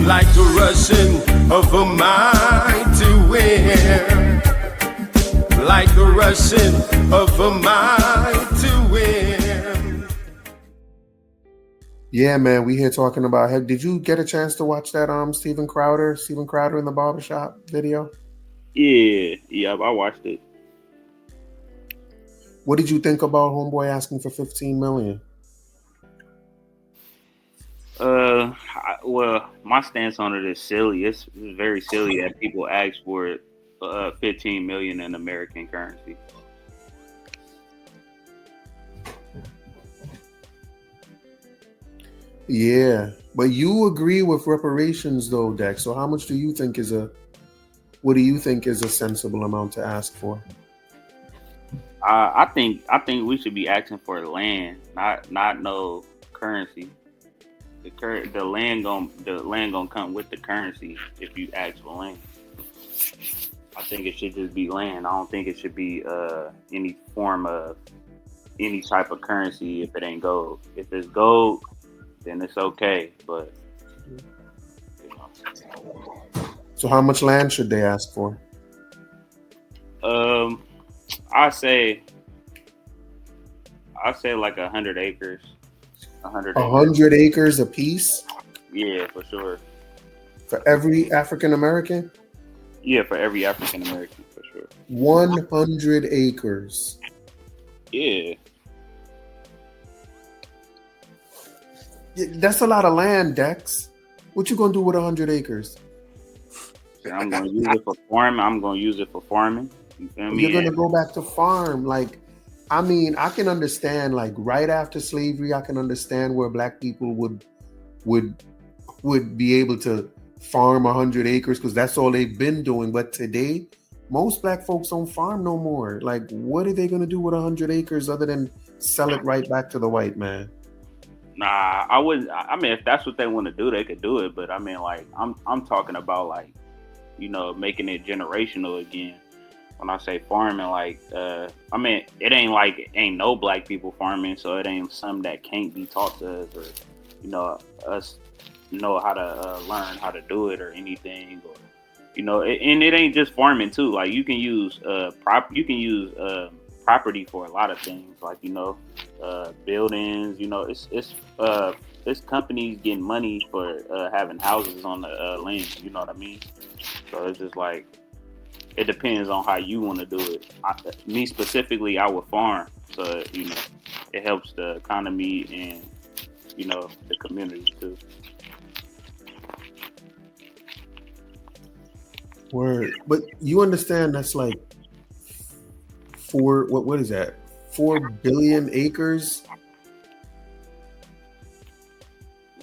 like the rushing of a mighty wind, like the rushing of a mighty wind. Yeah, man, we here talking about. Did you get a chance to watch that Steven Crowder in the barbershop video? Yeah, I watched it. What did you think about homeboy asking for 15 million? Well, my stance on it is silly. It's very silly that people ask for 15 million in American currency. Yeah, but you agree with reparations though, Dex. So how much do you think what do you think is a sensible amount to ask for? I think we should be asking for land, not no currency. The land gonna come with the currency if you ask for land. I think it should just be land. I don't think it should be any form of any type of currency if it ain't gold. If it's gold, then it's okay. But you know. So how much land should they ask for? I say like 100 acres. 100 acres a piece? Yeah, for sure. For every African American? Yeah, for every African American, for sure. 100 acres. Yeah. That's a lot of land, Dex. What you gonna do with 100 acres? I'm gonna use it for farming. You feel me? You're gonna go back to farm. Like, I mean, I can understand, like, right after slavery, I can understand where black people would be able to farm 100 acres because that's all they've been doing. But today, most black folks don't farm no more. Like, what are they gonna do with 100 acres other than sell it right back to the white man? Nah, I wouldn't. I mean, if that's what they want to do, they could do it. But I mean, like, I'm talking about, like, you know, making it generational again. When I say farming, like, I mean, it ain't no black people farming, so it ain't something that can't be taught to us, or, you know, us know how to learn how to do it or anything, or, you know, and it ain't just farming too. Like, you can use property for a lot of things, like, you know, buildings. You know, it's companies getting money for having houses on the land. You know what I mean? So it's just like, it depends on how you want to do it. Me specifically, I would farm, so, you know, it helps the economy and, you know, the community too. Word. But you understand that's like what is that? 4 billion acres?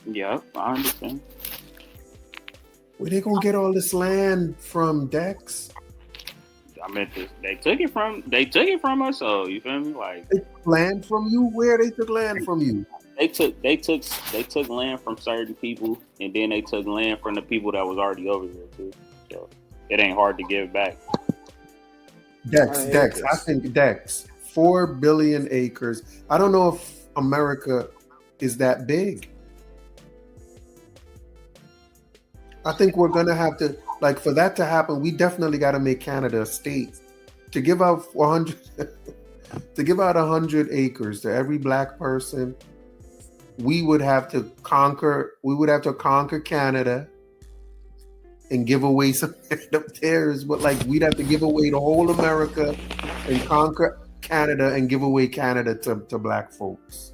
Yeah, I understand. Where they gonna get all this land from, Dex? I mean, they took it from us. So you feel me? Like, they took land from you? Where they took land from you? They took land from certain people, and then they took land from the people that was already over here too. So it ain't hard to give back. Dex, I think Dex, 4 billion acres. I don't know if America is that big. I think we're gonna have to, like, for that to happen, we definitely got to make Canada a state. To give out 100, to give out 100 acres to every black person, we would have to conquer Canada and give away some of theirs. But, like, we'd have to give away the whole America and conquer Canada and give away Canada to black folks.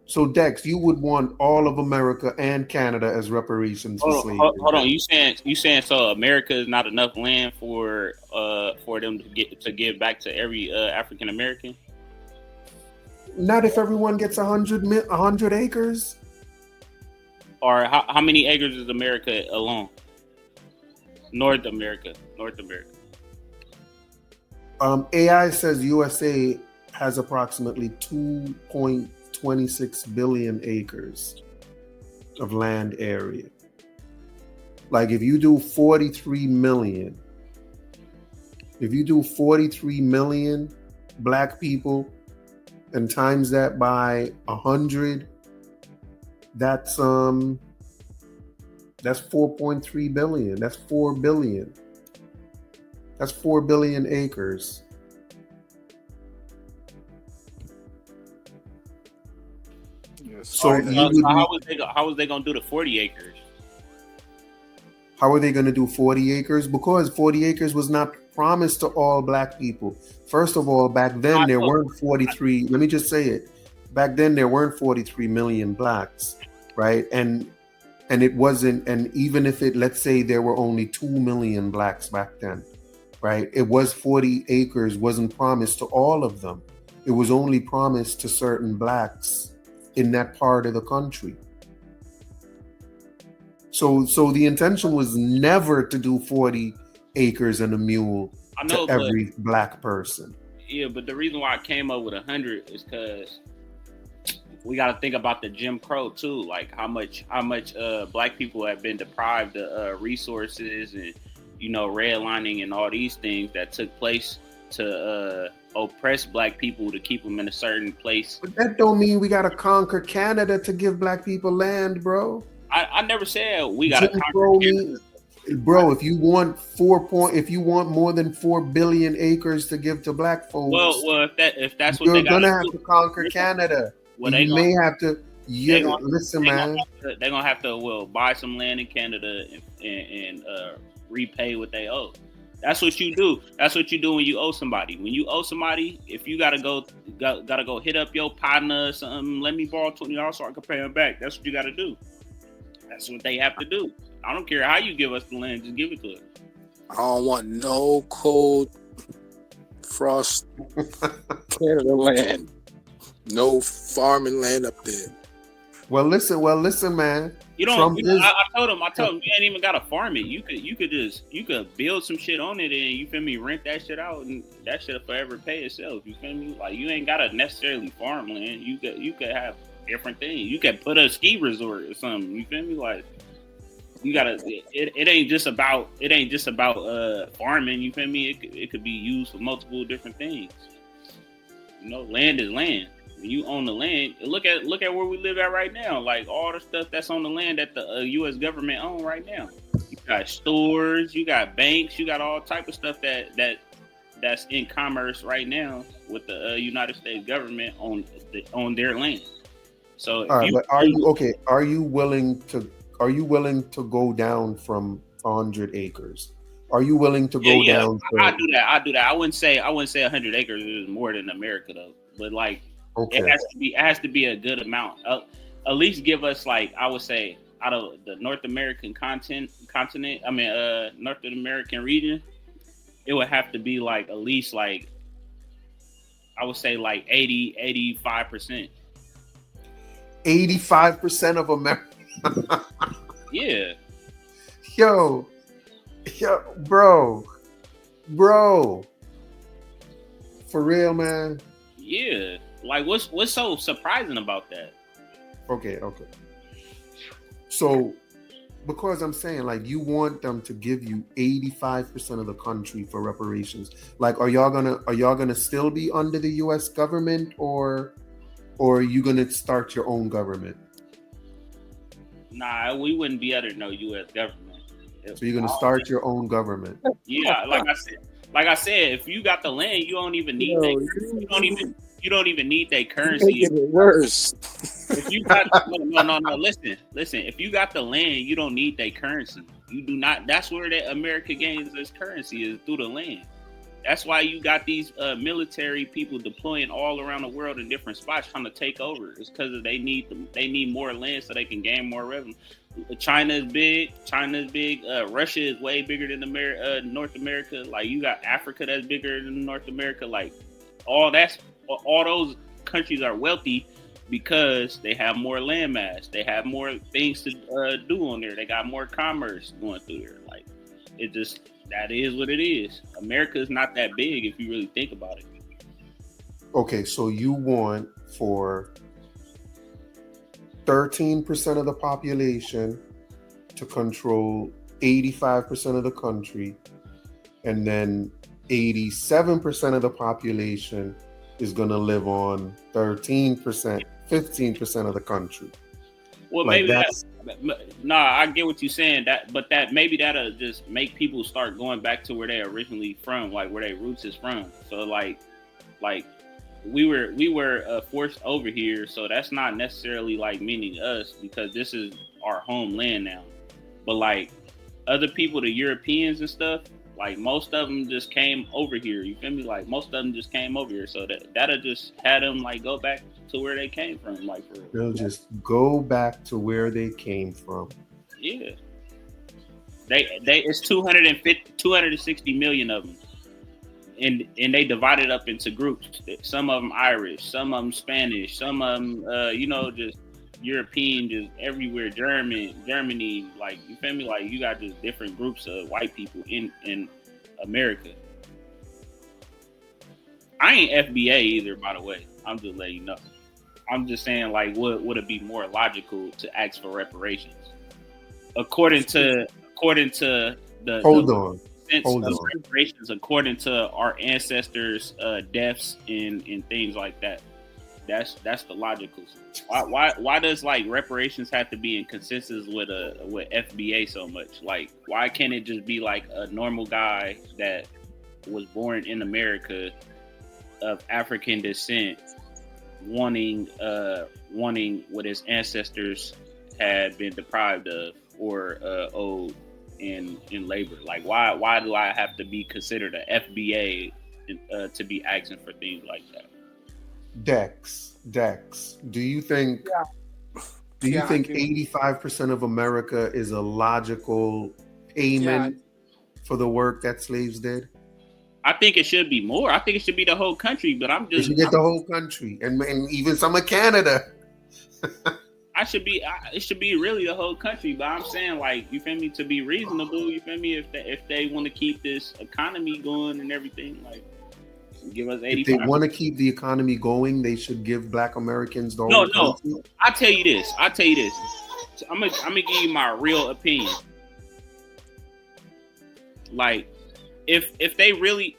So, Dex, you would want all of America and Canada as reparations for slavery. Hold on. You saying so America is not enough land for them to give back to every African American? Not if everyone gets 100 acres. Or how many acres is America alone? North America. AI says USA has approximately 2.26 billion acres of land area. Like, if you do 43 million black people and times that by 100, that's That's 4.3 billion. That's 4 billion. That's 4 billion acres. Yes. So All you that. would How was they gonna do the 40 acres? How are they going to do 40 acres? Because 40 acres was not promised to all black people. First of all, back then there weren't 43. Let me just say it. Back then there weren't 43 million blacks, right? And it wasn't. And even if it, let's say there were only 2 million blacks back then, right? It was 40 acres wasn't promised to all of them. It was only promised to certain blacks in that part of the country. So the intention was never to do 40 acres and a mule I know, to every black person. yeah, but the reason why I came up with 100 is because we got to think about the Jim Crow too, like how much black people have been deprived of resources and redlining and all these things that took place to oppress black people to keep them in a certain place. But that don't mean we got to conquer Canada to give black people land, bro. I never said we got to Jim conquer Crow Canada. Bro, if you want if you want more than 4 billion acres to give to black folks, Well, if that's what you're they gonna have to conquer Canada. Well, you may have to. Listen, man. They're gonna have to buy some land in Canada and repay what they owe. That's what you do. That's what you do when you owe somebody. When you owe somebody, if you gotta go hit up your partner or something, let me borrow $20 so I can pay them back. That's what you gotta do. That's what they have to do. I don't care how you give us the land, just give it to us. I don't want no cold frost Canada land. No farming land up there. Well, listen, man. You don't. I told him you ain't even gotta farm it. You could build some shit on it and you feel me, rent that shit out and that shit'll forever pay itself. You feel me? Like you ain't gotta necessarily farm land. You could have different things. You could put a ski resort or something. You feel me? Like you gotta. It ain't just about farming. You feel me? It could be used for multiple different things. Land is land. When you own the land, look at where we live at right now. Like all the stuff that's on the land that the U.S. government own right now. You got stores, you got banks, you got all type of stuff that's in commerce right now with the United States government on their land. So, all right, but are you willing to go down from 100 acres? Are you willing to go down? I do that. I wouldn't say 100 acres is more than America though, but like. Okay. It has to be a good amount. At least give us, like, I would say, out of the North American continent, North American region, it would have to be like at least like I would say like 85%. 85% of America. Yeah. Yo, bro. For real, man. Yeah. Like, what's so surprising about that? Okay. So, because I'm saying, like, you want them to give you 85% of the country for reparations. Like, are y'all gonna still be under the U.S. government, or are you gonna start your own government? Nah, we wouldn't be under no U.S. government. So you're gonna start your own government? Yeah, like I said, if you got the land, you don't even need you don't even need that currency. Making it worse. If you got no, listen. If you got the land, you don't need that currency. You do not. That's where that America gains its currency is through the land. That's why you got these military people deploying all around the world in different spots trying to take over. It's because they need more land so they can gain more revenue. China is big. Russia is way bigger than North America. Like you got Africa that's bigger than North America. Like all those countries are wealthy because they have more landmass. They have more things to do on there. They got more commerce going through there. Like that is what it is. America is not that big if you really think about it. Okay, so you want for 13% of the population to control 85% of the country, and then 87% of the population is going to live on 13%, 15% of the country. Well, like maybe Nah, I get what you're saying. But that maybe that'll just make people start going back to where they originally from, like where their roots is from. So like we were forced over here, so that's not necessarily like meaning us because this is our homeland now. But like other people, the Europeans and stuff, like most of them just came over here. You feel me? Like most of them just came over here, so that'll just had them like go back to where they came from. Like for They'll just go back to where they came from. yeah, they it's 260 million of them. And they divided up into groups. Some of them Irish, some of them Spanish, some of them, just European, just everywhere. Germany, like you feel me? Like you got just different groups of white people in America. I ain't FBA either, by the way. I'm just letting you know. I'm just saying, like, would it be more logical to ask for reparations? According to the Hold on. reparations according to our ancestors' deaths and things like that. That's the logical. Why does like reparations have to be in consensus with FBA so much? Like why can't it just be like a normal guy that was born in America of African descent wanting what his ancestors had been deprived of or owed in labor? Like why do I have to be considered a FBA to be asking for things like that? Dex, do you think 85% of America is a logical payment for the work that slaves did? I think it should be more. I think it should be the whole country, but I'm just... You should get the whole country and even some of Canada. It should be really the whole country, but I'm saying, like, you feel me, to be reasonable, you feel me, if they want to keep this economy going and everything, like, give us 85%. If they want to keep the economy going, they should give Black Americans the whole country. No. I'll tell you this. I'm gonna give you my real opinion. Like, if they really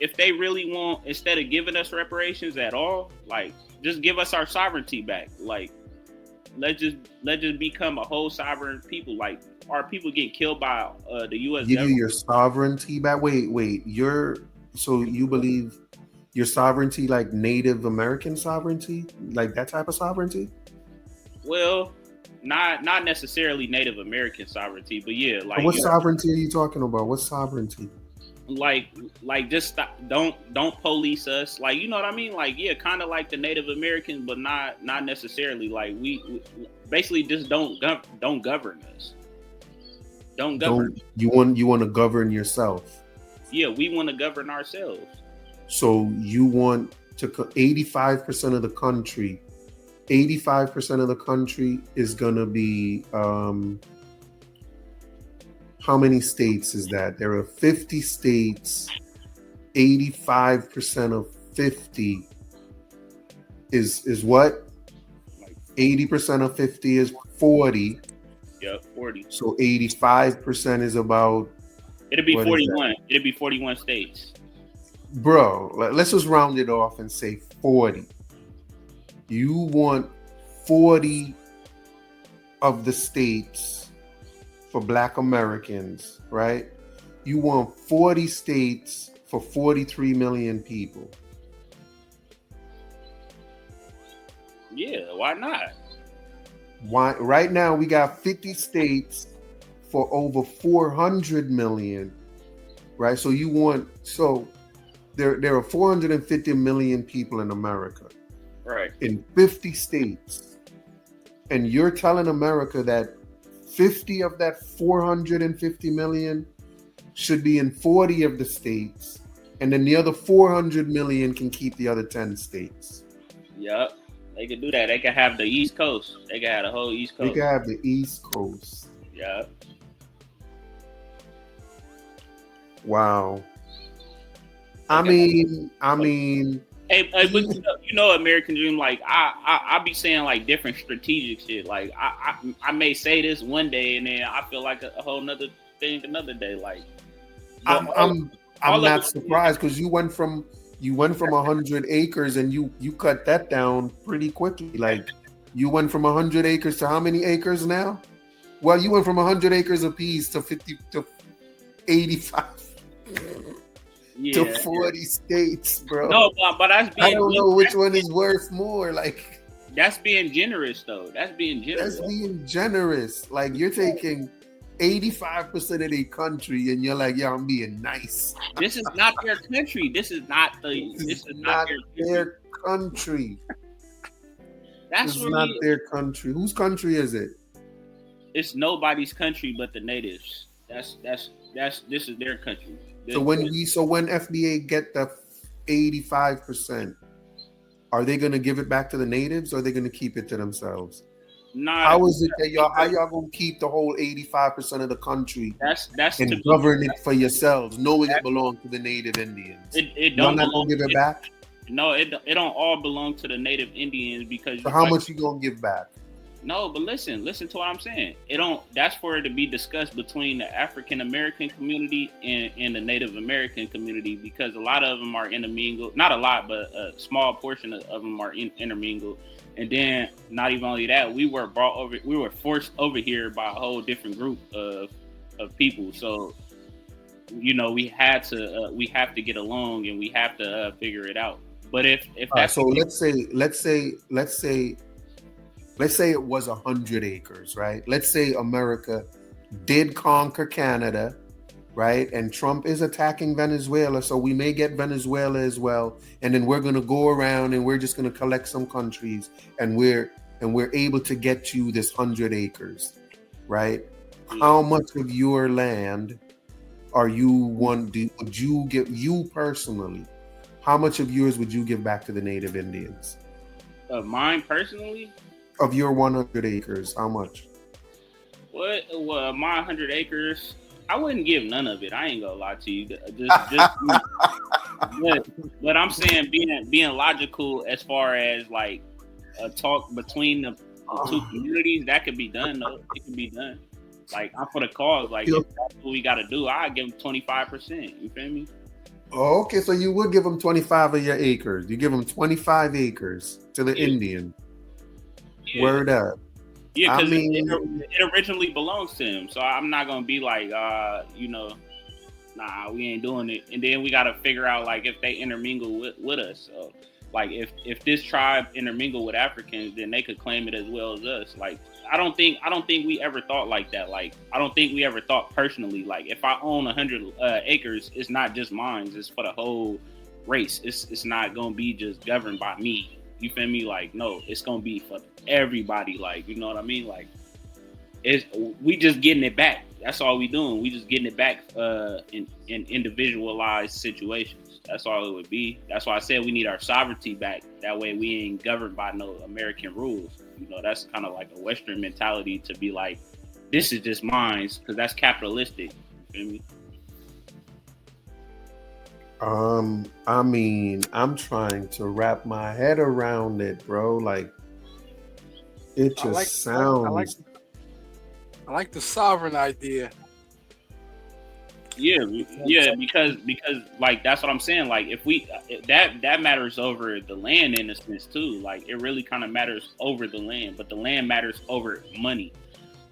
want, instead of giving us reparations at all, like, just give us our sovereignty back. Like, let's just become a whole sovereign people. Like, our people get killed by the U.S. Give government. you your sovereignty back. Wait. So you believe your sovereignty like Native American sovereignty, like that type of sovereignty? Well, not necessarily Native American sovereignty, but yeah, like what sovereignty are you talking about? What sovereignty? Like just stop, don't police us, like, you know what I mean? Like, yeah, kind of like the Native Americans, but not necessarily. Like we basically just don't govern us. Don't govern. You want to govern yourself? Yeah, we want to govern ourselves. So you want to 85% of the country. 85% of the country is gonna be how many states is that? There are 50 states. 85% of 50 is what? 80% of 50 is 40. Yep, 40. So 85% is about... It'll be 41. It'll be 41 states. Bro, let's just round it off and say 40. You want 40 of the states for Black Americans, right? You want 40 states for 43 million people. Yeah, why not? Why? Right now, we got 50 states for over 400 million, right? So you want... There are 450 million people in America, right? In 50 states, and you're telling America that 50 of that 450 million should be in 40 of the states, and then the other 400 million can keep the other 10 states. Yep, they could do that. They could have the East Coast. They could have the whole East Coast. They could have the East Coast. Yep. Wow. I mean. Hey, but you know, American Dream. Like I be saying like different strategic shit. Like I may say this one day, and then I feel like a whole nother thing another day. Like I'm not surprised because you went from 100 acres and you cut that down pretty quickly. Like you went from 100 acres to how many acres now? Well, you went from 100 acres apiece to 50 to 85 to Yeah. 40 states, bro. No, but that's I being. don't know which one is worth more. Like, That's being generous, though. That's being generous. that's being generous. Like, you're taking 85% of the country and you're like, yeah, I'm being nice. This is not their country. This is not Not their country. That's It's what not their country. Whose country is it? It's nobody's country but the natives. This is their country. So when FBA get the 85%, are they gonna give it back to the natives or are they gonna keep it to themselves? How is it that y'all gonna keep the whole 85% of the country that's and govern it for yourselves, knowing it belongs to the native Indians? Y'all not gonna give it back? No, it don't all belong to the native Indians because. So how much you gonna give back? No, but listen to what I'm saying. It don't. That's for it to be discussed between the African American community and the Native American community because a lot of them are intermingled. Not a lot, but a small portion of them are intermingled. And then, not even only that, we were forced over here by a whole different group of people. So, we have to get along and we have to figure it out. But if that's so, let's say it was 100 acres, right? Let's say America did conquer Canada, right? And Trump is attacking Venezuela, so we may get Venezuela as well. And then we're going to go around and we're just going to collect some countries, and we're able to get you this 100 acres, right? How much of your land would you give, you personally? How much of yours would you give back to the Native Indians? Mine personally. Of your 100 acres, how much? What? Well, my 100 acres, I wouldn't give none of it. I ain't gonna lie to you. But I'm saying being logical as far as like a talk between the two communities, that could be done though. It can be done. Like I'm for the cause. Like if that's what we got to do, I give them 25%. You feel me? Oh, okay, so you would give them 25 of your acres. You give them 25 acres to the Indian. Yeah. Word up. Yeah, because it originally belongs to him. So I'm not gonna be like, nah, we ain't doing it. And then we gotta figure out like if they intermingle with us. So like if this tribe intermingle with Africans, then they could claim it as well as us. Like I don't think we ever thought like that. Like I don't think we ever thought personally. Like if I own 100 acres, it's not just mine. It's for the whole race. It's not gonna be just governed by me. You feel me? Like no, it's gonna be for everybody. Like you know what I mean? Like we just getting it back. That's all we doing. We just getting it back in individualized situations. That's all it would be. That's why I said we need our sovereignty back. That way we ain't governed by no American rules. You know, that's kind of like a Western mentality to be like, this is just mine, because that's capitalistic. You feel me? I mean, I'm trying to wrap my head around it, bro. Like, it just sounds. I like the sovereign idea. Yeah, because like that's what I'm saying. Like if that matters over the land in a sense too. Like it really kind of matters over the land, but the land matters over money.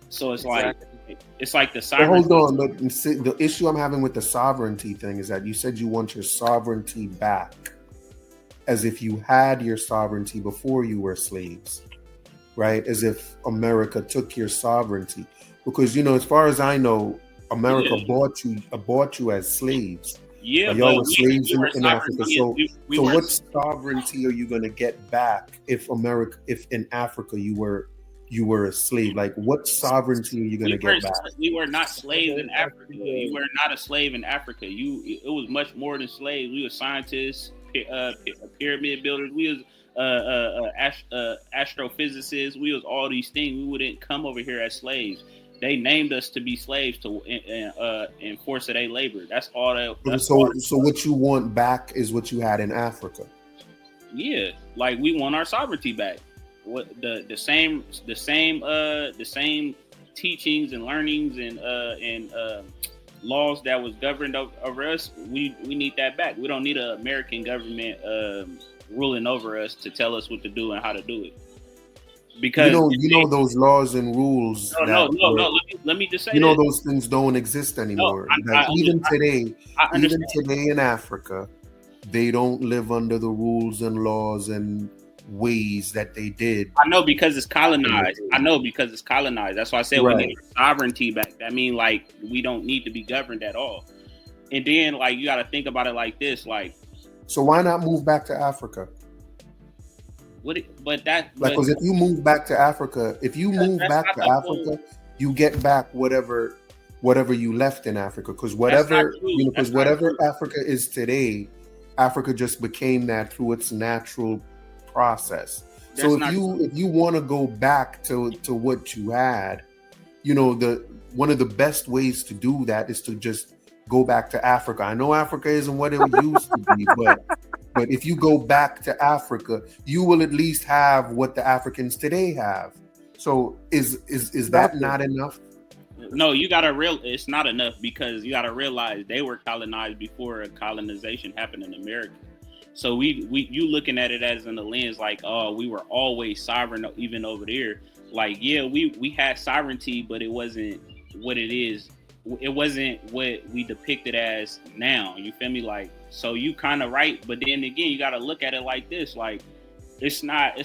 So it's exactly. like the sovereignty. Hold on, but the issue I'm having with the sovereignty thing is that you said you want your sovereignty back, as if you had your sovereignty before you were slaves, right? As if America took your sovereignty, because as far as I know, America bought you as slaves. Yeah, y'all were slaves in Africa. So what sovereignty are you going to get back if in Africa you were a slave? Like, what sovereignty are you going to get back? We were not slaves in Africa. You were not a slave in Africa. It was much more than slaves. We were scientists, pyramid builders. We was astrophysicists. We was all these things. We wouldn't come over here as slaves. They named us to be slaves to enforce their labor. That's all that. So what you want back is what you had in Africa. Yeah, like we want our sovereignty back. What the same teachings and learnings and laws that was governed over us. We need that back. We don't need an American government ruling over us to tell us what to do and how to do it. because you know those laws and rules that were, Let me just say you know, this. those things don't exist No, anymore. Like I even understand. today in Africa, they don't live under the rules and laws and ways that they did I know because it's back in the colonized. I day. know because it's colonized. That's why I said we Right. need our sovereignty back. That mean like we don't need to be governed at all. And then like you got to think about it like this, like So why not move back to Africa? what? But that, Like, but because if you move back to Africa, if you move that's back not to the whole. Africa, you get back whatever you left in Africa. Because That's not whatever true. because That's not whatever true. Africa is today, Africa just became that through its natural process. So That's not true. if you want to go back to what you had, you know, the one of the best ways to do that is to just go back to Africa. I know Africa isn't what it used to be, but if you go back to Africa, you will at least have what the Africans today have. So is that Nothing. not enough? No, you gotta real. It's not enough because you gotta realize they were colonized before colonization happened in America. So you looking at it as in the lens like, oh, we were always sovereign even over there. Like, yeah, we had sovereignty, but it wasn't what it is. It wasn't what we depicted as now. You feel me? Like, so you kind of right, but then again, you got to look at it like this. Like, it's not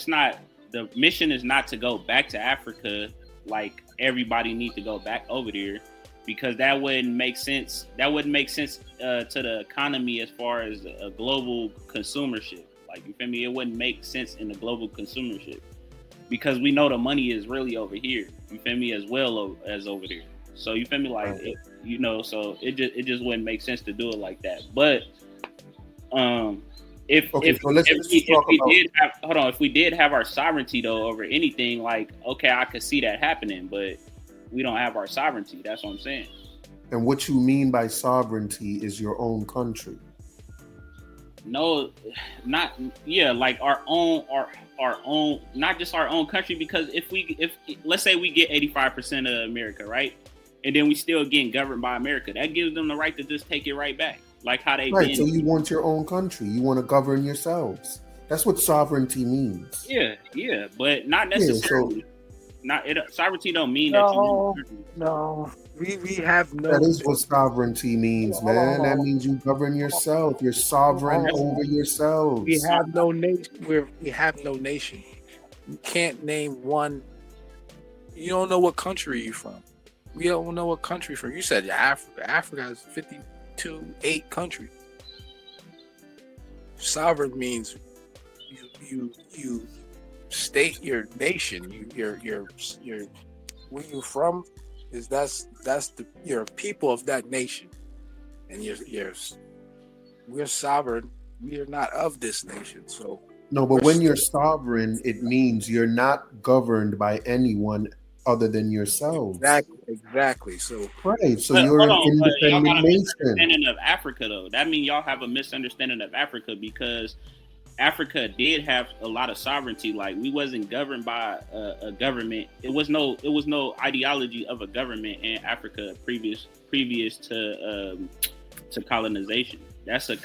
the mission is not to go back to Africa. Like everybody need to go back over there because that wouldn't make sense. That wouldn't make sense to the economy as far as a global consumership. Like, you feel me? It wouldn't make sense in the global consumership because we know the money is really over here. You feel me? As well as over there. So you feel me? Like, Right. so it just wouldn't make sense to do it like that. But if Okay, if so let's if we, if talk we about did have hold on, if we did have our sovereignty though over anything, like, okay, I could see that happening, but we don't have our sovereignty. That's what I'm saying. and what you mean by sovereignty is your own country. No, not yeah, like our own, not just our own country. Because if let's say we get 85% of America, right, and then we still getting governed by America, that gives them the right to just take it right back, like how they Right. been. So you want your own country. You want to govern yourselves. That's what sovereignty means. Yeah, but not Yeah. So necessarily. Not it. Sovereignty don't mean that you own No, the country. no. We have that no. is what sovereignty means, Hold on, man. That hold means you govern yourself. You're on, sovereign hold over on. We yourselves. have no nation. We have no nation. You can't name one. You don't know what country you're from. We don't know what country from. You said Africa. Africa has 52 countries. Sovereign means you state your nation. Your where you from is that's you're a people of that nation, and we're sovereign. We are not of this nation, so No, but we're when you're sovereign, it means you're not governed by anyone other than yourselves. exactly. So Right. So But you're hold an on, but y'all independent got a nation. misunderstanding of Africa though. That means y'all have a misunderstanding of Africa because Africa did have a lot of sovereignty. Like, we wasn't governed by a government. It was no ideology of a government in Africa previous to colonization. That's the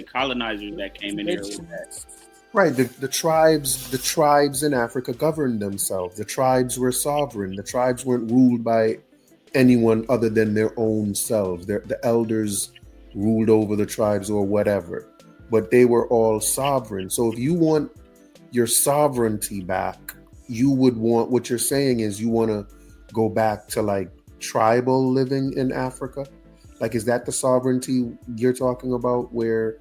colonizers that came in there with that. Right. The tribes in Africa governed themselves. The tribes were sovereign. The tribes weren't ruled by anyone other than their own selves. The elders ruled over the tribes or whatever. But they were all sovereign. So if you want your sovereignty back, you would want, what you're saying is you want to go back to like tribal living in Africa. Like, is that the sovereignty you're talking about where,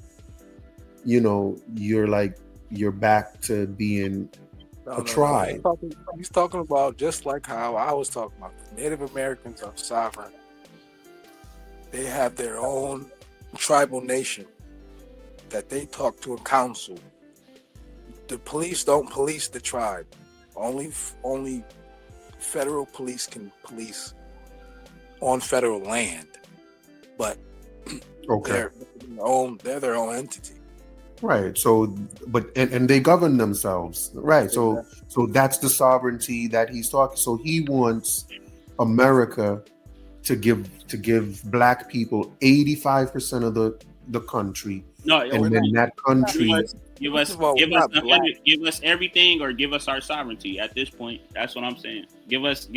you're back to being a no. tribe? He's talking about just like how I was talking about. The Native Americans are sovereign. They have their own tribal nation that they talk to a council. The police don't police the tribe. Only federal police can police on federal land, but Okay. they're their own entity. Right. So, and they govern themselves. Right. So that's the sovereignty that he's talking. So he wants America to give black people 85% the country, No, and then that country. give First us of all, we're not black. give us everything or give us our sovereignty at this point. That's what I'm saying. Give us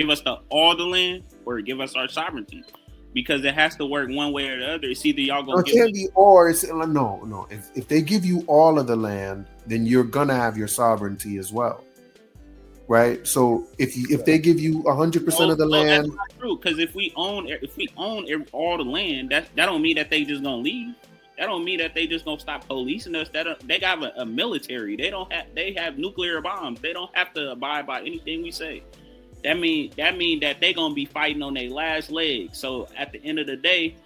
all the land or give us our sovereignty. Because it has to work one way or the other. It's either y'all No, gonna it can't be or. It's no. If they give you all of the land, then you're gonna have your sovereignty as well, right? So if they give you 100% of the land, that's not true. Because if we own all the land, that don't mean that they just gonna leave. That don't mean that they just gonna stop policing us. They got a military. They have nuclear bombs. They don't have to abide by anything we say. That mean that they gonna be fighting on their last leg. So at the end of the day,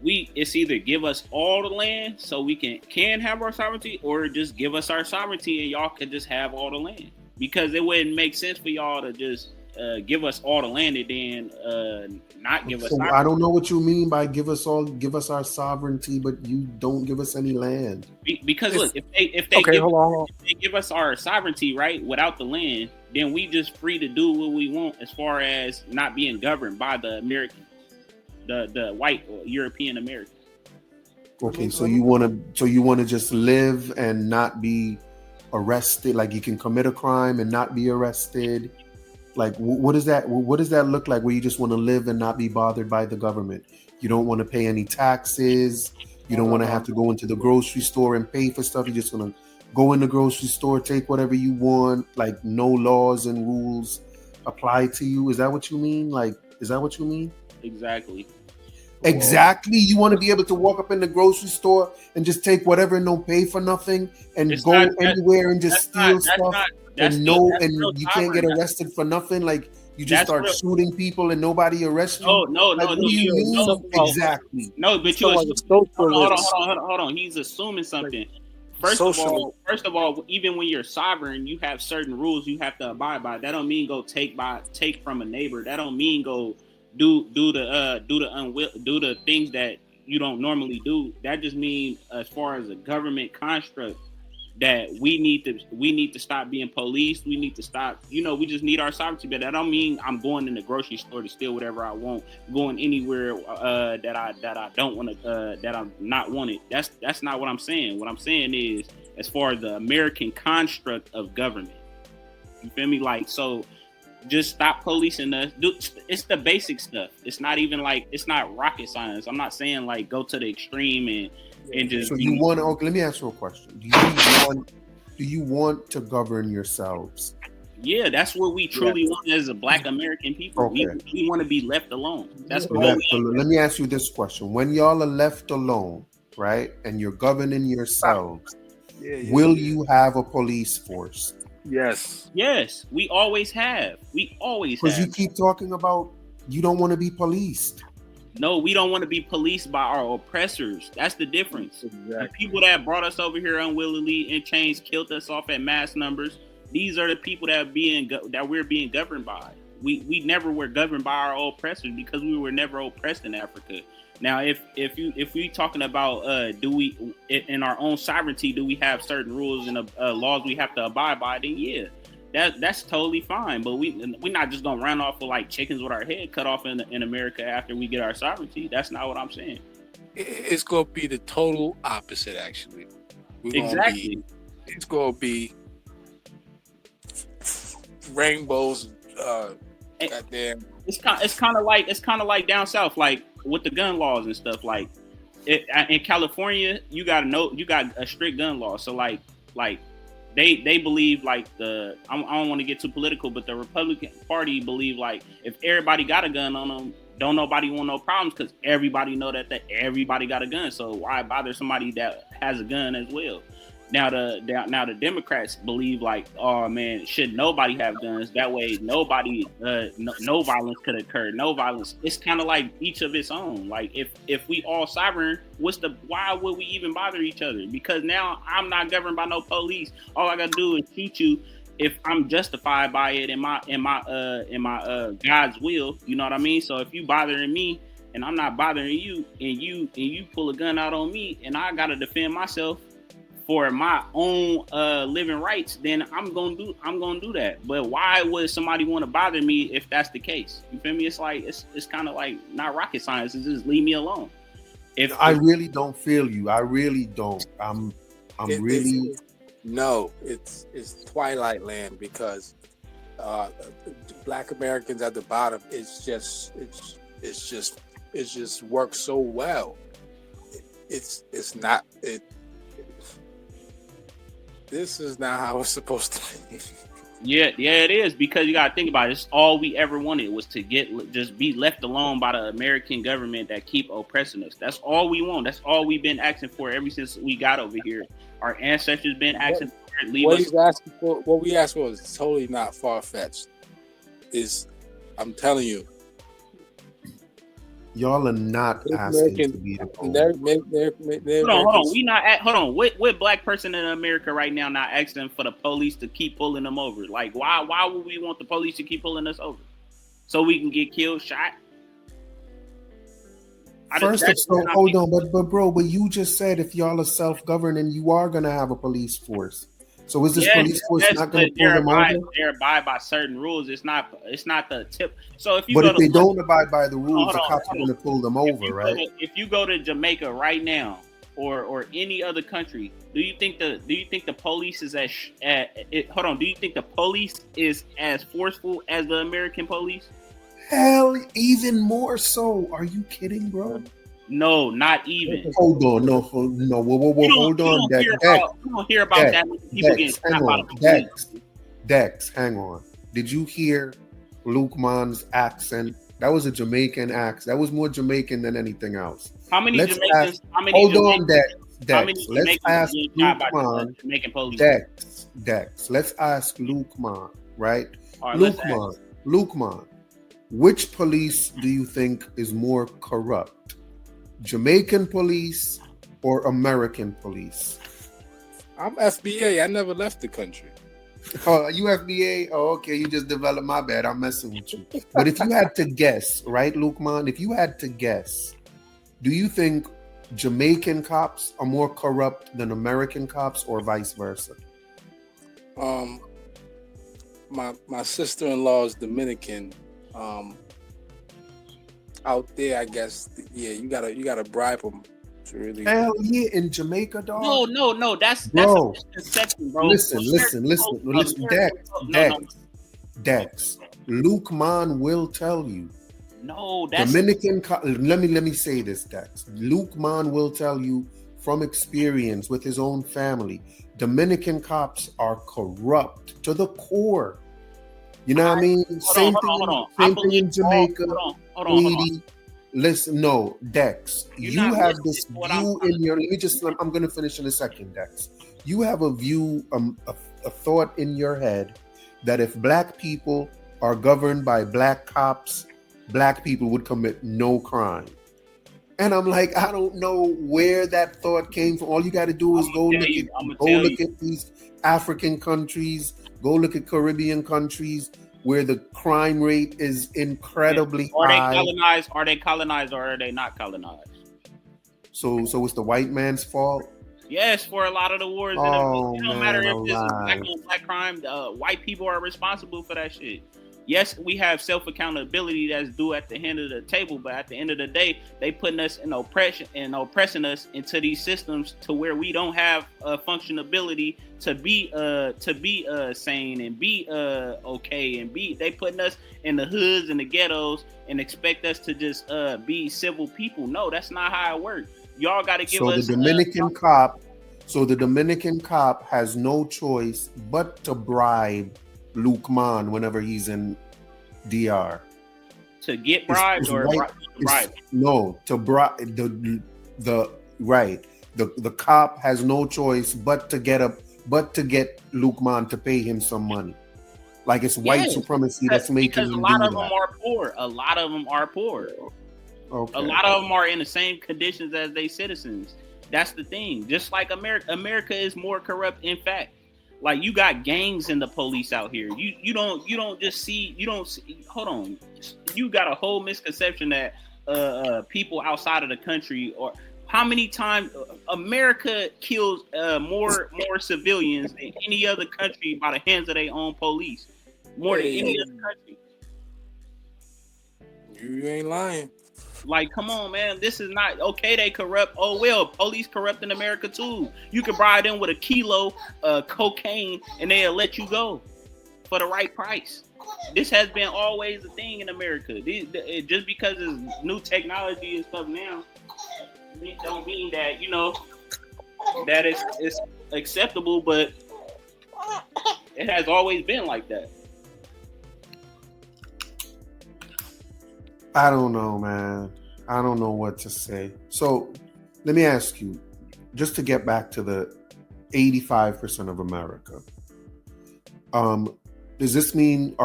it's either give us all the land so we can have our sovereignty, or just give us our sovereignty and y'all can just have all the land. Because it wouldn't make sense for y'all to just give us all the land and then not give us. So I don't know what you mean by give us our sovereignty, but you don't give us any land. Because look, if they give us our sovereignty, right, without the land, then we just free to do what we want as far as not being governed by the Americans, the white or European Americans. Okay, so you want to just live and not be arrested, like you can commit a crime and not be arrested. Like what does that look like, where you just want to live and not be bothered by the government? You don't want to pay any taxes. You don't want to have to go into the grocery store and pay for stuff. You're just going to go in the grocery store, take whatever you want, like no laws and rules apply to you. Is that what you mean? Like, is that what you mean? Exactly. You want to be able to walk up in the grocery store and just take whatever and don't pay for nothing and go anywhere and just steal stuff and you can't get arrested for nothing. Like you just start shooting people and nobody arrests you. No. Exactly. No, but hold on. He's assuming something. First of all, even when you're sovereign, you have certain rules you have to abide by. That don't mean go take from a neighbor. That don't mean go do the things that you don't normally do. That just means, as far as a government construct, that we need to stop being policed. We need to stop. We just need our sovereignty. But that don't mean I'm going in the grocery store to steal whatever I want, going anywhere that I don't want to, that I'm not wanted. That's not what I'm saying. What I'm saying is, as far as the American construct of government, you feel me? Like, so just stop policing us. It's the basic stuff. It's not even like, it's not rocket science. I'm not saying like go to the extreme and just. So you want? Okay, let me ask you a question. Do you want to govern yourselves? Yeah, that's what we truly want as a Black American people. Okay. We want to be left alone. That's let me ask you this question: when y'all are left alone, right, and you're governing yourselves, will you have a police force? Yes, we always have. Because you keep talking about you don't want to be policed. No, we don't want to be policed by our oppressors. That's the difference. Exactly. The people that brought us over here unwillingly in chains, killed us off at mass numbers. These are the people that we're being governed by. We never were governed by our oppressors because we were never oppressed in Africa. Now, if we talking about do we in our own sovereignty, do we have certain rules and laws we have to abide by? Then yeah, that's totally fine. But we're not just gonna run off with like chickens with our head cut off in America after we get our sovereignty. That's not what I'm saying. It's gonna be the total opposite, actually. It's gonna be rainbows. Goddamn. It's kind of like down south, like with the gun laws and stuff. Like in California, you got a strict gun law. So like they believe like I don't want to get too political, but the Republican Party believe like if everybody got a gun on them, don't nobody want no problems because everybody know that everybody got a gun. So why bother somebody that has a gun as well? Now the Democrats believe like, oh man, should nobody have guns? That way no violence could occur. No violence. It's kind of like each of its own. Like if we all sovereign, why would we even bother each other? Because now I'm not governed by no police. All I gotta do is shoot you if I'm justified by it in my God's will. You know what I mean? So if you bothering me and I'm not bothering you, and you pull a gun out on me and I gotta defend myself for my own living rights, then I'm gonna do that. But why would somebody want to bother me if that's the case? You feel me? It's like it's kind of like not rocket science. It's just leave me alone. I really don't feel you. I really don't. I'm really. It's Twilight Land because Black Americans at the bottom. It's just works so well. It's not it. This is not how it's supposed to be. Yeah, it is, because you gotta think about it. It's all we ever wanted was to just be left alone by the American government that keep oppressing us. That's all we want. That's all we've been asking for ever since we got over here. Our ancestors been asking for it. What we asked for is totally not far fetched. I'm telling you, y'all are not asking to be the poor. Hold on. We not hold on. What black person in America right now not asking for the police to keep pulling them over? Like, why would we want the police to keep pulling us over? So we can get killed, shot? First of all, hold on, but you just said if y'all are self-governing, you are gonna have a police force. So is this police force not going to pull them over? They abide by certain rules. It's not the tip. So if they don't abide by the rules, the cops are going to pull them over, right? If you go to Jamaica right now, or any other country, do you think the police is hold on? Do you think the police is as forceful as the American police? Hell, even more so. Are you kidding, bro? No, not even. Hold on, no. Whoa, hold on, Dex. You don't hear about that when people getting shot by the police. Dex, hang on. Did you hear Luke Man's accent? That was a Jamaican accent. That was more Jamaican than anything else. How many Jamaicans? Hold on, Dex. Let's ask Luke Man. Dex. Let's ask Luke Man, right? Luke Man. Which police do you think is more corrupt? Jamaican police or American police? I'm FBA. I never left the country. Oh, you FBA? Oh, okay. You just developed. My bad. I'm messing with you. But if you had to guess, right, Lukman? If you had to guess, do you think Jamaican cops are more corrupt than American cops, or vice versa? My sister-in-law is Dominican. Out there, I guess, you gotta bribe them to really. Hell yeah, in Jamaica, dog. No, that's a misconception, bro. Listen, Dex. Luke Man will tell you. No, that's Dominican. Let me say this, Dex. Luke Man will tell you from experience with his own family. Dominican cops are corrupt to the core. You know what I mean? Same thing in Jamaica. Hold on. Listen, no, Dex. You have this view in your. I'm going to finish in a second, Dex. You have a view, a thought in your head that if black people are governed by black cops, black people would commit no crime. And I'm like, I don't know where that thought came from. All you got to do is go look at these African countries, go look at Caribbean countries where the crime rate is incredibly high. Are they colonized or are they not colonized? So it's the white man's fault? Yes, for a lot of the wars. It don't matter if this is black on black crime. White people are responsible for that shit. Yes, we have self-accountability that's due at the end of the table, but at the end of the day, they putting us in oppression and oppressing us into these systems to where we don't have functionability to be sane and be okay and be. They putting us in the hoods and the ghettos and expect us to just be civil people. No, that's not how it works. Y'all got to give us. So the Dominican cop has no choice but to bribe Luke Man whenever he's in DR. To get bribed bribe? No, to bribe the cop has no choice but to get Luke Man to pay him some money. Like it's white supremacy that's making him do that. A lot of them are poor. Okay. A lot of them are in the same conditions as they citizens. That's the thing. Just like America is more corrupt. In fact, like you got gangs in the police out here. You don't see. Hold on. You got a whole misconception that people outside of the country, or how many times America kills more civilians than any other country by the hands of their own police, more than any other country. You ain't lying. Like, come on, man. This is not okay. They corrupt. Oh well, police corrupt in America too. You can bribe them with a kilo of cocaine and they'll let you go for the right price. This has been always a thing in America. Just because it's new technology and stuff now, it don't mean that that it's acceptable. But it has always been like that. I don't know, man. I don't know what to say. So let me ask you, just to get back to the 85% of America. Does this mean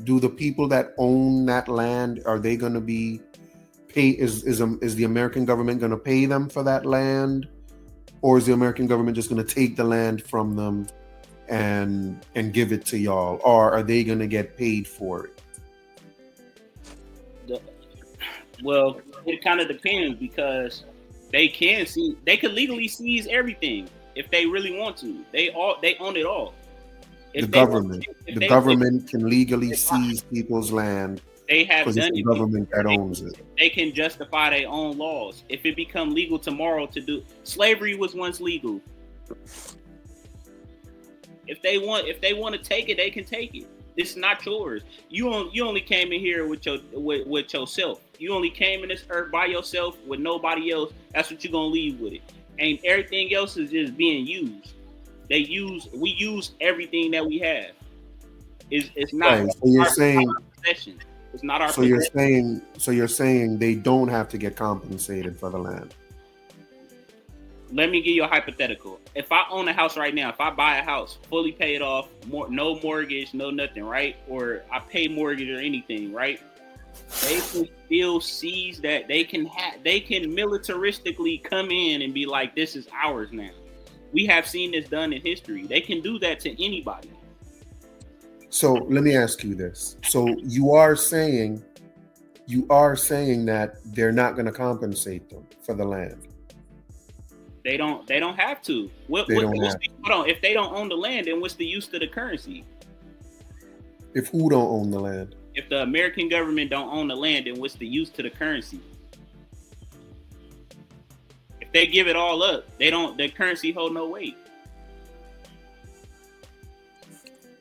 do the people that own that land, are they going to be is the American government going to pay them for that land, or is the American government just going to take the land from them and give it to y'all, or are they going to get paid for it? Well, it kind of depends, because they could legally seize everything if they really want to. They own it all. The government can legally seize people's land. They have done it. The government that owns it. They can justify their own laws. If it become legal tomorrow to do, slavery was once legal. If they want to take it, they can take it. It's not yours. You only came in here with yourself. You only came in this earth by yourself with nobody else. That's what you're gonna leave with it. And everything else is just being used. We use everything that we have. It's not. Right. So you're saying possession. It's not our. So possession. You're saying they don't have to get compensated for the land. Let me give you a hypothetical. If I own a house right now, if I buy a house, fully paid off, no mortgage, no nothing, right? Or I pay mortgage or anything, right? They can still seize that. They can militaristically come in and be like, this is ours now. We have seen this done in history. They can do that to anybody. So let me ask you this. So you are saying that they're not going to compensate them for the land. They don't have to. Hold on. If they don't own the land, then what's the use to the currency? If who don't own the land? If the American government don't own the land, then what's the use to the currency? If they give it all up, the currency hold no weight.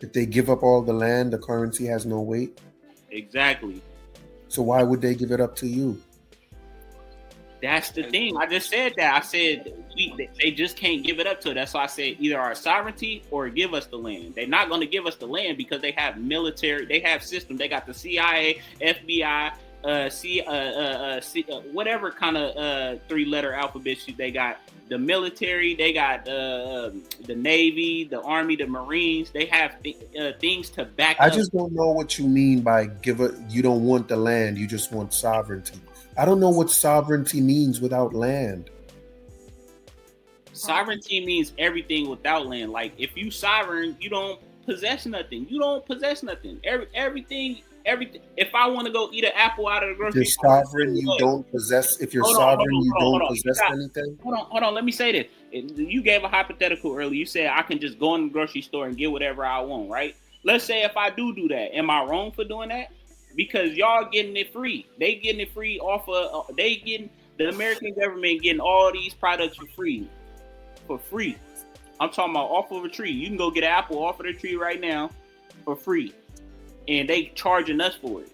If they give up all the land, the currency has no weight? Exactly. So why would they give it up to you? That's the thing. I just said that. I said they just can't give it up to us. That's why I said either our sovereignty or give us the land. They're not going to give us the land because they have military. They have system. They got the CIA, FBI, whatever kind of three-letter alphabet they got. The military. They got the Navy, the Army, the Marines. They have things to back up. I just don't know what you mean by you don't want the land. You just want sovereignty. I don't know what sovereignty means without land. Sovereignty means everything without land. Like, if you sovereign, you don't possess nothing. You don't possess nothing. Everything. If I want to go eat an apple out of the grocery store, you're sovereign, you don't possess. If you're sovereign, you don't possess anything. Hold on. Let me say this. You gave a hypothetical earlier. You said I can just go in the grocery store and get whatever I want, right? Let's say if I do that, am I wrong for doing that? Because y'all getting it free. They getting it free off of. The American government getting all these products for free. For free. I'm talking about off of a tree. You can go get an apple off of the tree right now for free. And they charging us for it.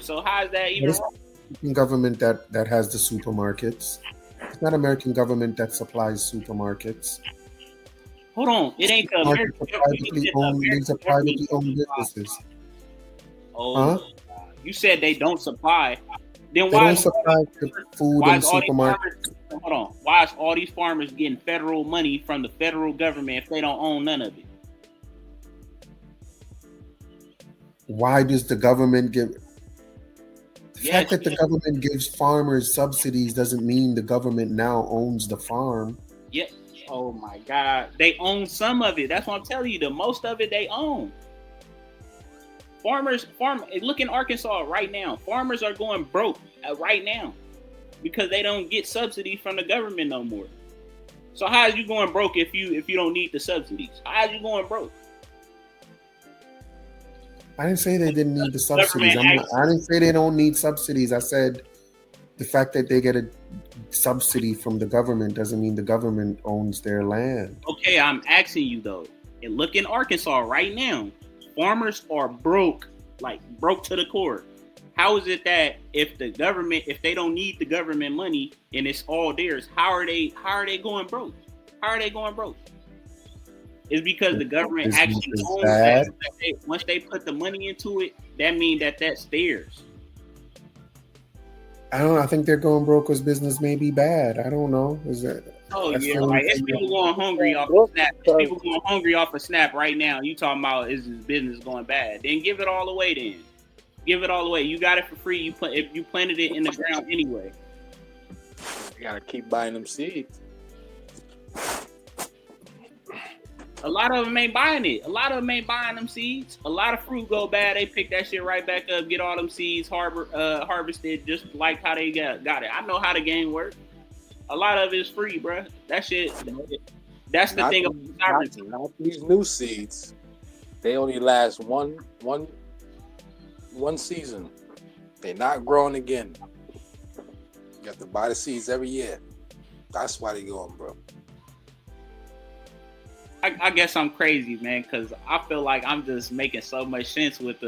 So how is that even wrong? American government that has the supermarkets. It's not American government that supplies supermarkets. Hold on. It ain't the American government. These are privately owned businesses. Oh, you said they don't supply. Then why don't supply food in supermarkets? Hold on. Why is all these farmers getting federal money from the federal government if they don't own none of it? Why does the government give? The fact that the government gives farmers subsidies doesn't mean the government now owns the farm. Yeah. Oh my God. They own some of it. That's what I'm telling you. The most of it they own. Look in Arkansas right now. Farmers are going broke right now because they don't get subsidies from the government no more. So how is you going broke if you don't need the subsidies? How is you going broke? I didn't say they didn't need the subsidies. Government I didn't say they don't need subsidies. I said the fact that they get a subsidy from the government doesn't mean the government owns their land. Okay, I'm asking you though. And look in Arkansas right now, farmers are broke, like broke to the core. How is it that if they don't need the government money and it's all theirs, how are they going broke? How are they going broke? It's because the government actually owns that. Once they put the money into it, that means that's theirs. I don't know. I think they're going broke because business may be bad. I don't know. Is that? Oh yeah, like it's people going hungry off of Snap. It's people going hungry off of Snap right now. You talking about is this business going bad? Then give it all away. Then give it all away. You got it for free. If you planted it in the ground anyway. You gotta keep buying them seeds. A lot of them ain't buying it. A lot of them ain't buying them seeds. A lot of fruit go bad. They pick that shit right back up, get all them seeds harvested just like how they got it. I know how the game works. A lot of it is free, bro. That shit. That's the thing about sovereignty. Not these new seeds. They only last one season. They're not growing again. You have to buy the seeds every year. That's why they going, bro. I guess I'm crazy, man, because I feel like I'm just making so much sense with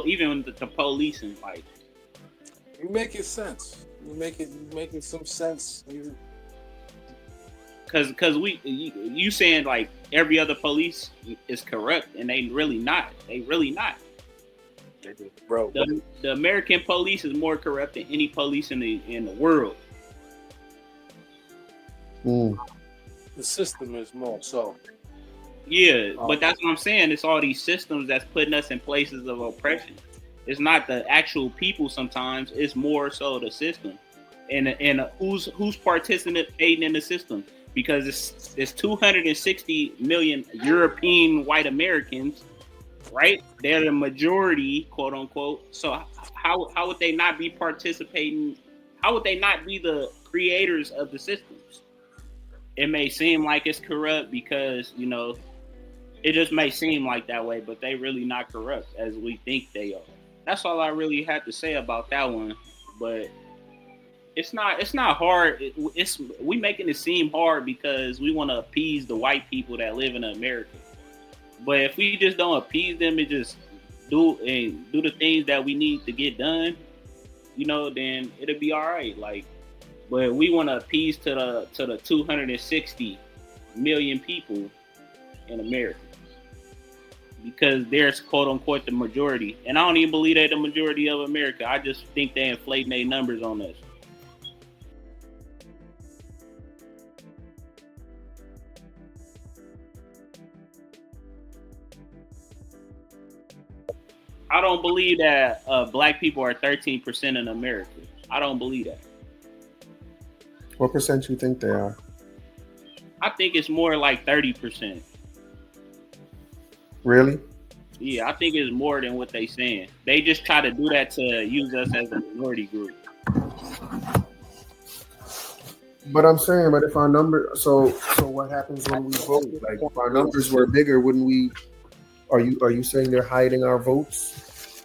even with the policing. Like, you making sense. You making some sense. Because you saying like every other police is corrupt, and they really not. They really not. Bro, the American police is more corrupt than any police in the world. Mm. The system is more so. Yeah, but that's what I'm saying. It's all these systems that's putting us in places of oppression. It's not the actual people sometimes. It's more so the system. And who's participating in the system? Because it's 260 million European white Americans, right? They're the majority, quote unquote. So how would they not be participating? How would they not be the creators of the systems? It may seem like it's corrupt because, it just may seem like that way, but they really not corrupt as we think they are. That's all I really had to say about that one. But it's not hard. We making it seem hard because we want to appease the white people that live in America. But if we just don't appease them and just do the things that we need to get done, then it'll be all right. Like, but we want to appease to the 260 million people in America because they're quote unquote the majority. And I don't even believe they're the majority of America. I just think they inflating their numbers on us. I don't believe that black people are 13% in America. I don't believe that. What percent you think they are? I think it's more like 30%. Really? Yeah, I think it's more than what they saying. They just try to do that to use us as a minority group. But I'm saying, but if our number, so what happens when we vote? Like, if our numbers were bigger, wouldn't we? Are you saying they're hiding our votes?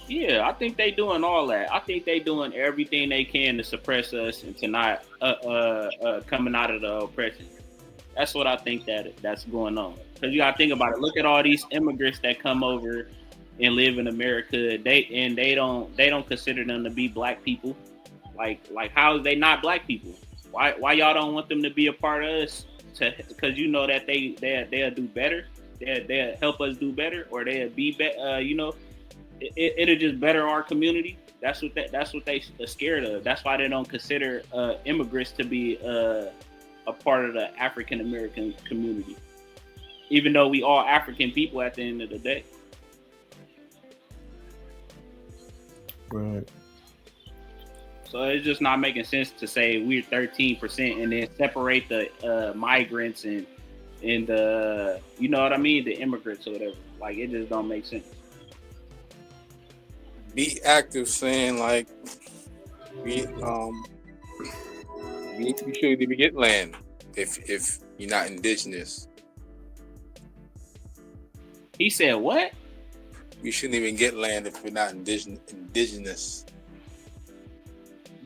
Yeah, I think they doing all that. I think they doing everything they can to suppress us and to not coming out of the oppression. That's what I think that's going on. Because you gotta think about it. Look at all these immigrants that come over and live in America. They don't consider them to be black people. Like how are they not black people? Why y'all don't want them to be a part of us? Because that they'll do better. They'll help us do better, or they'll be better. It'll just better our community. That's what they are scared of. That's why they don't consider immigrants to be a part of the African American community, even though we all African people at the end of the day. Right. So it's just not making sense to say we're 13% and then separate the migrants and the the immigrants or whatever. Like, it just don't make sense. Be active, saying like you should even get land if you're not indigenous. He said what? we shouldn't even get land if we're not indigenous.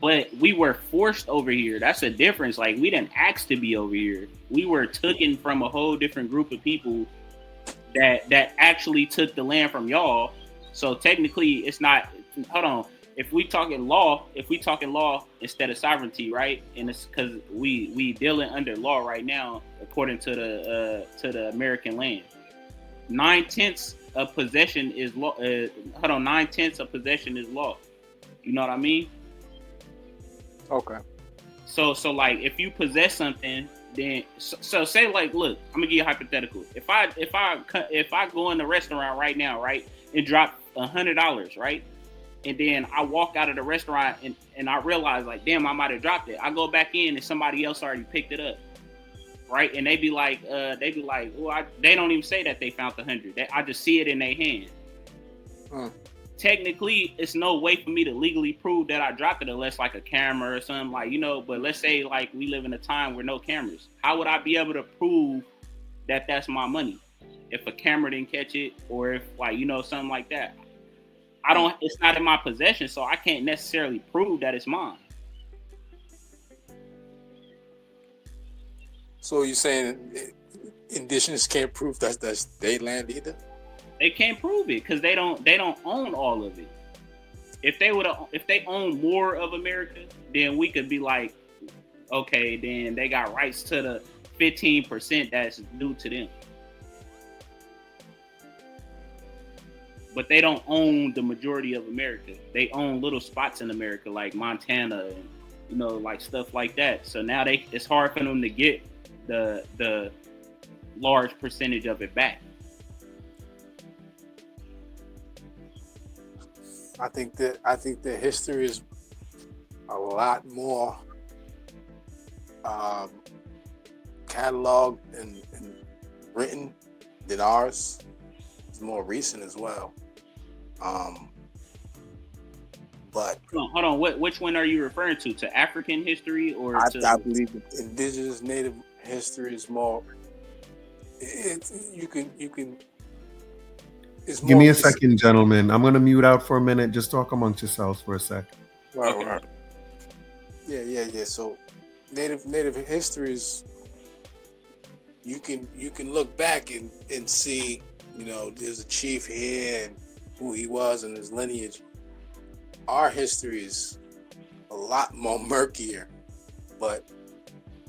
But we were forced over here. That's a difference. Like, we didn't ask to be over here. We were taken from a whole different group of people that actually took the land from y'all. So technically, it's not. Hold on. If we talking law instead of sovereignty, right? And it's because we dealing under law right now, according to the American land. 9/10 of possession is law. 9/10 of possession is law. You know what I mean? Okay. So like, if you possess something, then so say like, look, I'm gonna give you a hypothetical. If I go in the restaurant right now, right, and drop $100, right, and then I walk out of the restaurant and I realize, like, damn, I might have dropped it. I go back in and somebody else already picked it up, right? And they be like, well, they don't even say that they found the 100. I just see it in their hand. Technically, it's no way for me to legally prove that I dropped it unless like a camera or something, like, you know. But let's say like we live in a time where no cameras. How would I be able to prove that that's my money if a camera didn't catch it, or if, like, you know, something like that? It's not in my possession, so I can't necessarily prove that it's mine. So you're saying indigenous can't prove that's their land either? They can't prove it because they don't own all of it. If they own more of America, then we could be like, okay, then they got rights to the 15% that's due to them. But they don't own the majority of America. They own little spots in America, like Montana and, you know, like stuff like that. So now it's hard for them to get the large percentage of it back. I think the history is a lot more cataloged and written than ours. It's more recent as well. But hold on, which one are you referring to? To African history or I to? believe indigenous native history is more. You can. Give me a second, gentlemen. I'm gonna mute out for a minute. Just talk amongst yourselves for a second. Right. Yeah. So, native histories. You can look back and see, you know, there's a chief here and who he was and his lineage. Our history is a lot more murkier, but.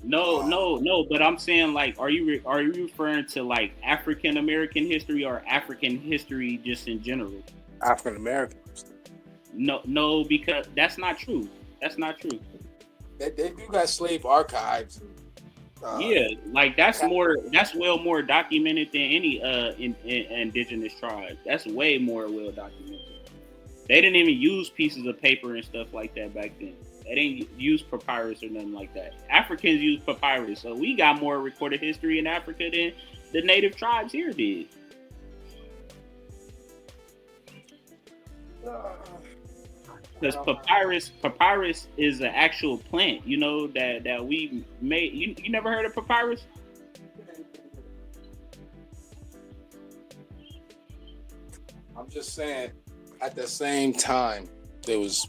No. But I'm saying, like, are you referring to like African American history or African history just in general? African American. No, because that's not true. That's not true. They do got slave archives. Yeah, like that's well more documented than any indigenous tribe. That's way more well documented. They didn't even use pieces of paper and stuff like that back then. They didn't use papyrus or nothing like that. Africans used papyrus, so we got more recorded history in Africa than the native tribes here did. Because papyrus is an actual plant, you know, that we made. You never heard of papyrus? I'm just saying, at the same time, we was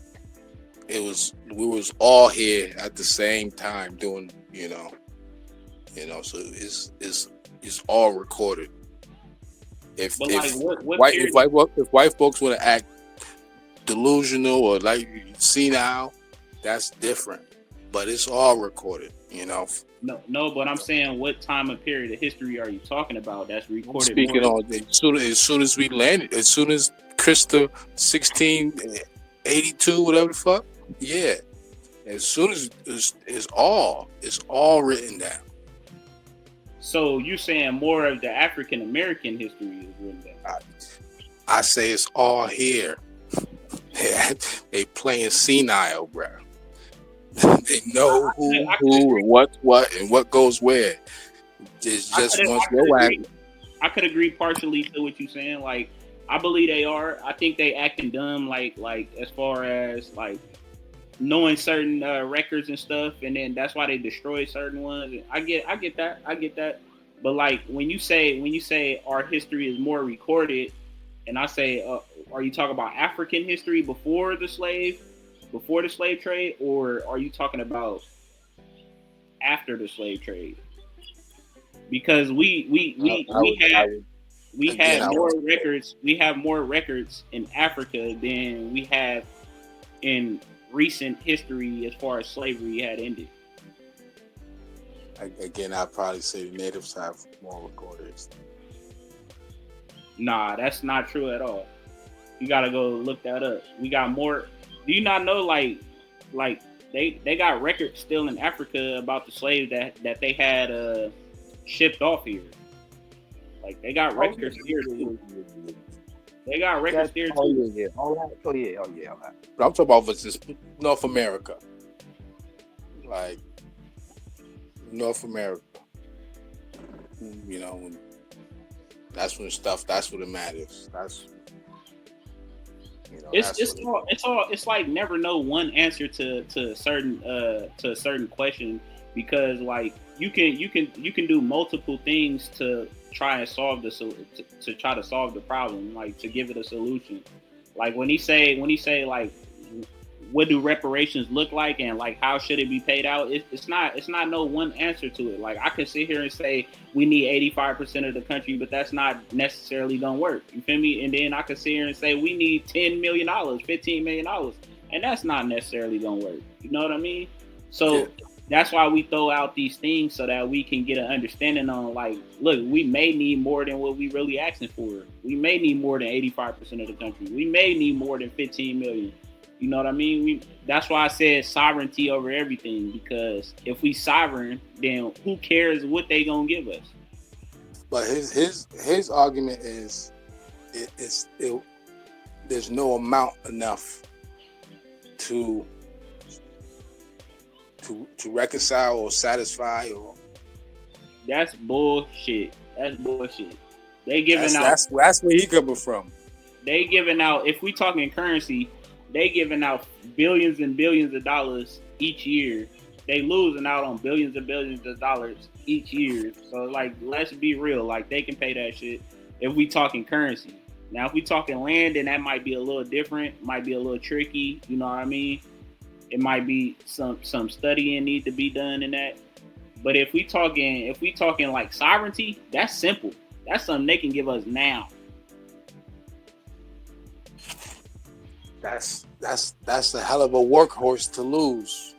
all here at the same time doing, you know, so it's all recorded. If white folks want to act delusional or like senile, that's different, but it's all recorded, you know. No, but I'm saying, what time and period of history are you talking about that's recorded? Speaking on as soon as we landed, as soon as Krista 1682, whatever the fuck. Yeah, as soon as it's all written down. So you saying more of the African American history is written down? I say it's all here. They playing senile, bro. They know who and what and what goes where. It's just once go at it. I could agree partially to what you're saying. Like, I believe they are. I think they acting dumb, like as far as like knowing certain records and stuff, and then that's why they destroy certain ones. I get that. But like when you say our history is more recorded, and I say, are you talking about African history before the slave trade, or are you talking about after the slave trade? Because we again, had I more would records. We have more records in Africa than we have in recent history as far as slavery had ended. again, I'd probably say the natives have more recordings. Nah, that's not true at all. You gotta go look that up. We got more. Do you not know like they got records still in Africa about the slaves that they had shipped off here. Like they got records here too. They got records there too. Yeah. All that. Oh yeah. All that. But I'm talking about versus North America, like North America. You know, that's when it matters. That's It's like never know one answer to a certain question, because like you can do multiple things to try and solve to try to solve the problem, like to give it a solution. Like when he say like what do reparations look like and like how should it be paid out, it's not no one answer to it. Like I could sit here and say we need 85% of the country, but that's not necessarily gonna work, you feel me? And then I could sit here and say we need $10 million, $15 million, and that's not necessarily gonna work, you know what I mean? So that's why we throw out these things, so that we can get an understanding on, like, look, we may need more than what we really asking for. We may need more than 85% of the country. We may need more than 15 million. You know what I mean? That's why I said sovereignty over everything, because if we sovereign, then who cares what they gonna give us? But his argument is there's no amount enough to reconcile or satisfy, or that's bullshit. They giving out. That's where he coming from. They giving out. If we talking currency, they giving out billions and billions of dollars each year. They losing out on billions and billions of dollars each year. So like, let's be real. Like they can pay that shit if we talking currency. Now, if we talking land, then that might be a little different. Might be a little tricky. You know what I mean? It might be some studying need to be done in that. But if we talking like sovereignty, that's simple. That's something they can give us now. That's a hell of a workhorse to lose.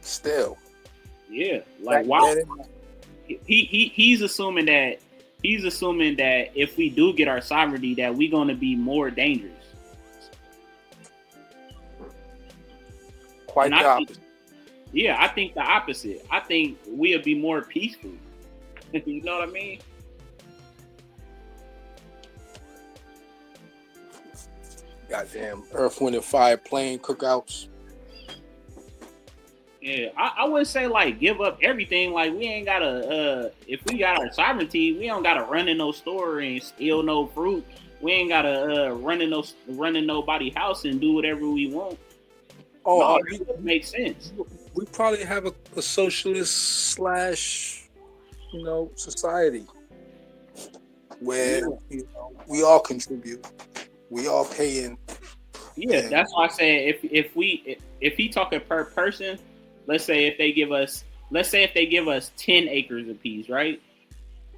Still. Yeah. Like why he's assuming that if we do get our sovereignty that we're gonna be more dangerous. Quite the opposite. I think the opposite. I think we'll be more peaceful. You know what I mean? Goddamn Earth, Wind, and Fire playing cookouts. Yeah, I wouldn't say like give up everything. Like we ain't gotta. If we got our sovereignty, we don't gotta run in no store and steal no fruit. We ain't gotta run in nobody's house and do whatever we want. Oh, no, it doesn't make sense. We probably have a socialist / society where we all contribute, we all pay in. Yeah, that's why I said if he talking per person, let's say if they give us 10 acres apiece, right?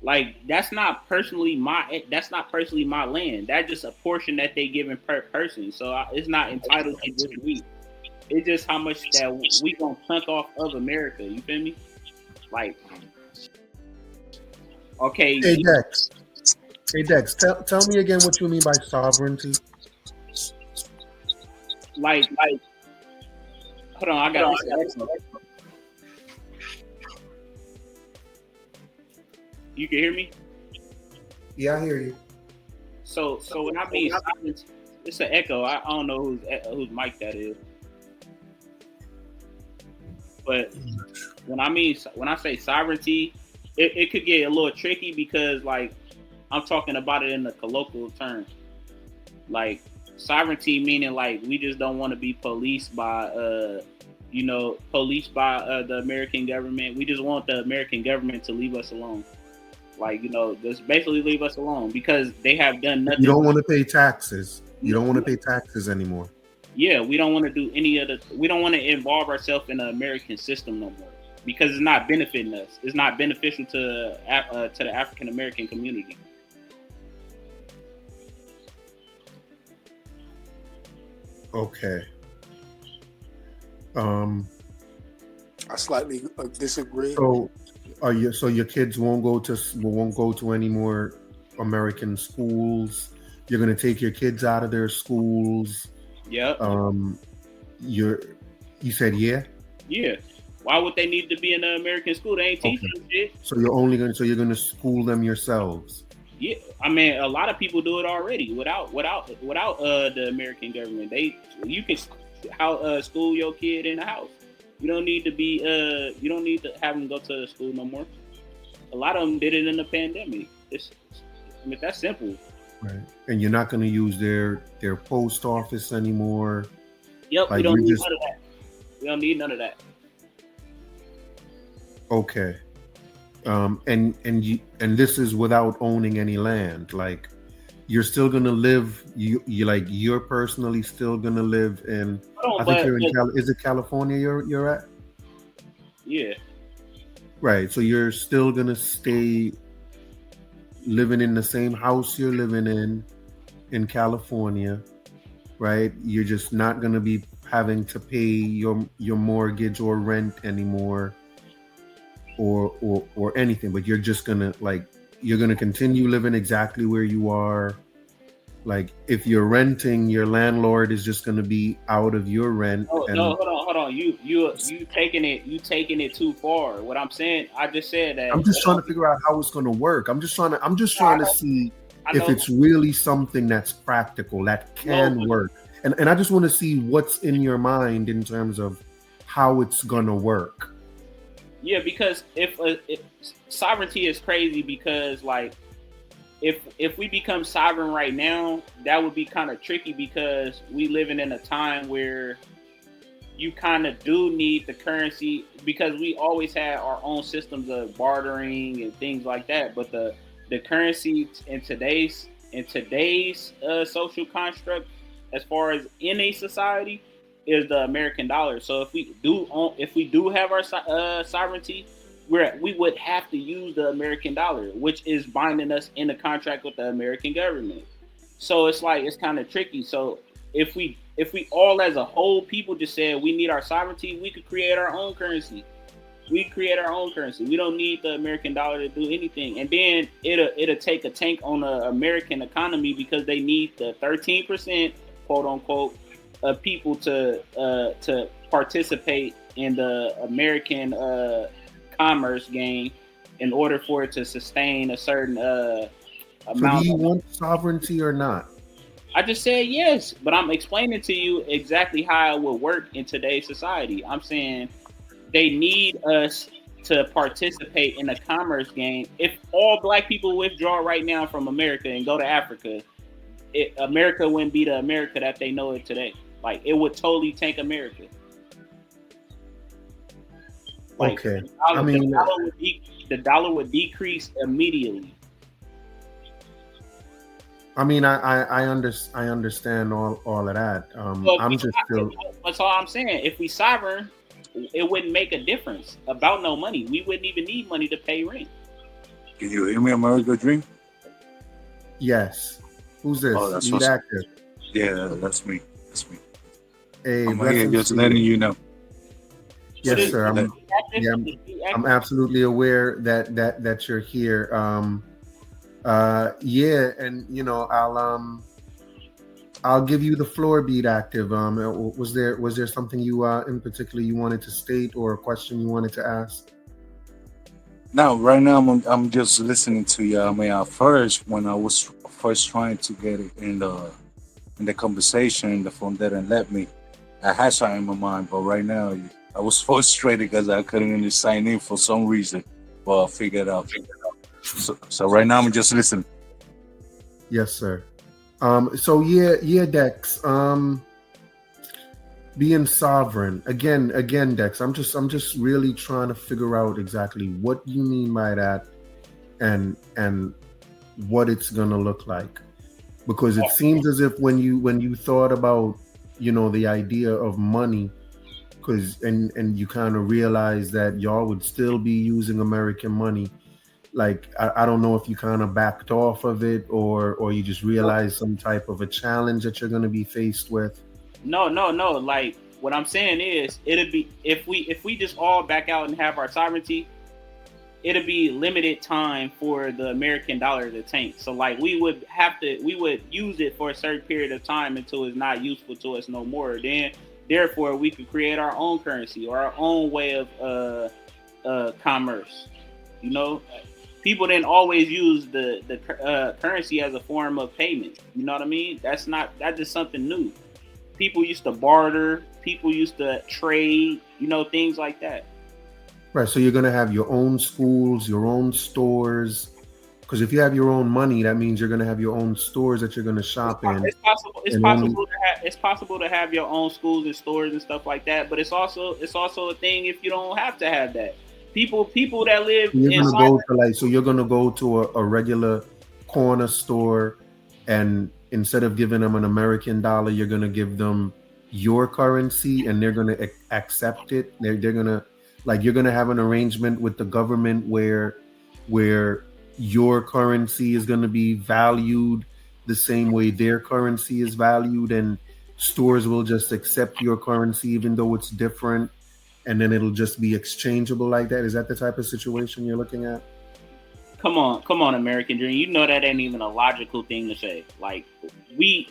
Like that's not personally my land. That's just a portion that they giving per person. So it's not entitled to just me. It's just how much that we gonna chunk off of America. You feel me? Like, okay. Hey Dex, tell me again what you mean by sovereignty. Like, hold on, I got this. You can hear me? Yeah, I hear you. So when I mean sovereignty, it's an echo. I don't know whose mic that is. But when I say sovereignty, it could get a little tricky because like I'm talking about it in the colloquial terms. Like sovereignty meaning like we just don't want to be policed by the American government. We just want the American government to leave us alone. Like, just basically leave us alone because they have done nothing. You don't want to pay taxes. You don't want to pay taxes anymore. Yeah, we don't want to do any other. We don't want to involve ourselves in the American system no more because it's not benefiting us. It's not beneficial to the African American community. Okay. I slightly disagree. So, your kids won't go to any more American schools? You're gonna take your kids out of their schools? Yep. You said yeah. Yeah. Why would they need to be in an American school? They ain't teaching them shit. So you're gonna school them yourselves? Yeah, I mean, a lot of people do it already without the American government. You can school your kid in the house. You don't need to have them go to school no more. A lot of them did it in the pandemic. That's simple. Right. And you're not going to use their post office anymore. Yep, we don't need none of that. We don't need none of that. Okay. And this is without owning any land. Like, you're still gonna live. You're personally still gonna live in. I think you're in. Is it California? You're at. Yeah. Right. So you're still gonna stay living in the same house you're living in California, right? You're just not gonna be having to pay your mortgage or rent anymore. Or anything, but you're just gonna continue living exactly where you are. Like, if you're renting, your landlord is just gonna be out of your rent. No, hold on. You taking it too far. What I'm saying, I just said that. I'm just trying to figure out how it's gonna work. I'm just trying to see if it's really something that's practical, that can work. And I just want to see what's in your mind in terms of how it's gonna work. Yeah, because if sovereignty is crazy, because like if we become sovereign right now, that would be kind of tricky because we living in a time where you kind of do need the currency because we always had our own systems of bartering and things like that. But the currency in today's social construct, as far as in a society, is the American dollar. So if we do have our sovereignty, we would have to use the American dollar, which is binding us in a contract with the American government. So it's kind of tricky. So if we all as a whole people just said we need our sovereignty, we could create our own currency. We don't need the American dollar to do anything. And then it'll take a tank on the American economy because they need the 13%, quote unquote, of people to participate in the American commerce game in order for it to sustain a certain amount. So do you want sovereignty or not? I just said yes, but I'm explaining to you exactly how it would work in today's society. I'm saying they need us to participate in the commerce game. If all black people withdraw right now from America and go to Africa, America wouldn't be the America that they know it today. Like, it would totally tank America. Like, okay. The dollar would decrease immediately. I mean, I understand all of that. That's all I'm saying. If we sovereign, it wouldn't make a difference about no money. We wouldn't even need money to pay rent. Can you hear me, America Dream? Yes. Who's this? Oh, that's actor. Yeah, that's me. Hey, I'm here just letting you know. Yes, sir. I'm absolutely aware that you're here. Yeah, and I'll give you the floor, beat active. Was there something you in particular you wanted to state or a question you wanted to ask? No, right now I'm just listening to you. I mean, first when I was first trying to get it in the conversation, the phone didn't let me. I had something in my mind, but right now I was frustrated because I couldn't really sign in for some reason. Well, I figured out. So right now I'm just listening. Yes, sir. So yeah, Dex. Being sovereign again, Dex. I'm just really trying to figure out exactly what you mean by that, and what it's gonna look like. Because it seems as if when you thought about, the idea of money, because and you kind of realize that y'all would still be using American money. Like I don't know if you kind of backed off of it, or you just realized some type of a challenge that you're going to be faced with. No, no, no. Like what I'm saying is, it'd be if we just all back out and have our sovereignty, it'd be limited time for the American dollar to tank. So like we would use it for a certain period of time until it's not useful to us no more. Then therefore we could create our own currency or our own way of commerce. You know, people didn't always use the currency as a form of payment. You know what I mean? That's just something new. People used to barter. People used to trade. You know, things like that. Right. So you're going to have your own schools, your own stores. Because if you have your own money, that means you're going to have your own stores that you're going to shop in. It's possible. It's possible to have your own schools and stores and stuff like that. But it's also a thing if you don't have to have that. People that live you're gonna go to a regular corner store, and instead of giving them an American dollar, you're gonna give them your currency, and they're gonna accept it. They're gonna, like, you're gonna have an arrangement with the government where your currency is gonna be valued the same way their currency is valued, and stores will just accept your currency even though it's different, and then it'll just be exchangeable like that. Is that the type of situation you're looking at? Come on, American Dream. You know that ain't even a logical thing to say. Like we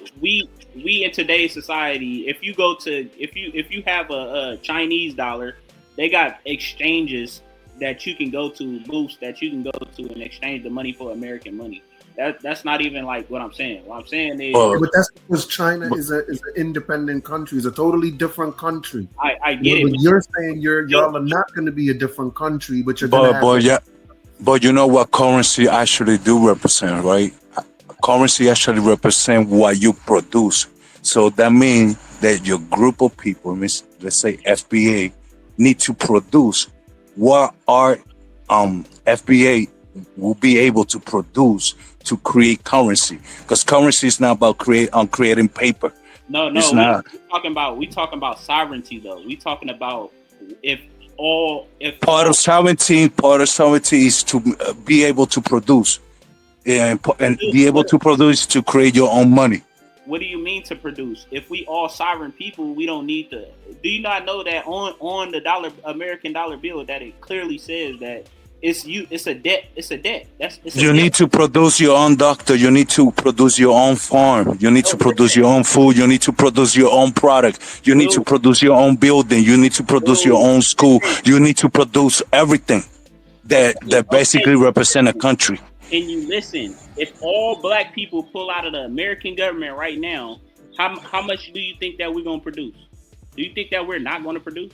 in today's society, if you have a Chinese dollar, they got exchanges that you can go to, booths that you can go to and exchange the money for American money. That's not even like what I'm saying. What I'm saying is, but that's because China is an independent country. It's a totally different country. I get it. But you're saying y'all are not going to be a different country, but you're going to have. But you know what currency actually do represent, right? Currency actually represent what you produce. So that means that your group of people, let's say FBA, need to produce what our FBA will be able to produce to create currency, because currency is not about creating paper. No, it's not. We talking about sovereignty though. We talking about if part of sovereignty is to be able to produce and be able to produce to create your own money. What do you mean to produce? If we all sovereign people, we don't need to. Do you not know that on the American dollar bill that it clearly says that it's a debt. It's a debt. You need to produce your own doctor. You need to produce your own farm. You need to produce your own food. You need to produce your own product. You need to produce your own building. You need to produce your own school. You need to produce everything that basically represent a country. And you listen, if all black people pull out of the American government right now, how much do you think that we're going to produce? Do you think that we're not going to produce?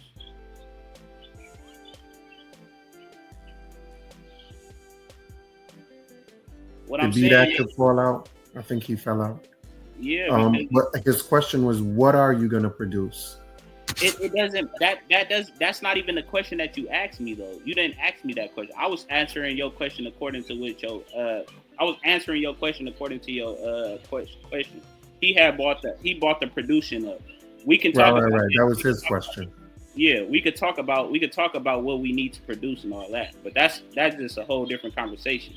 What I'm saying that could fall out. I think he fell out. Yeah. But his question was, what are you going to produce? It doesn't. That's not even the question that you asked me though. You didn't ask me that question. I was answering your question according to your question. He bought the producing of. We can talk about right. That was his question. Yeah, we could talk about what we need to produce and all that, but that's just a whole different conversation.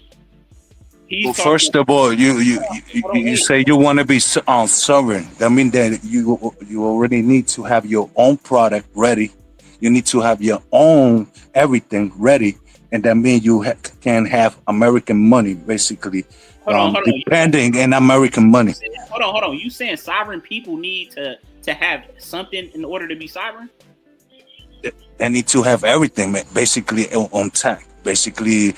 Well, first of all, you say you want to be sovereign. That means that you already need to have your own product ready. You need to have your own everything ready, and that means you can have American money, basically. Depending on American money. Hold on. You saying sovereign people need to have something in order to be sovereign? They need to have everything, basically, on tap. Basically,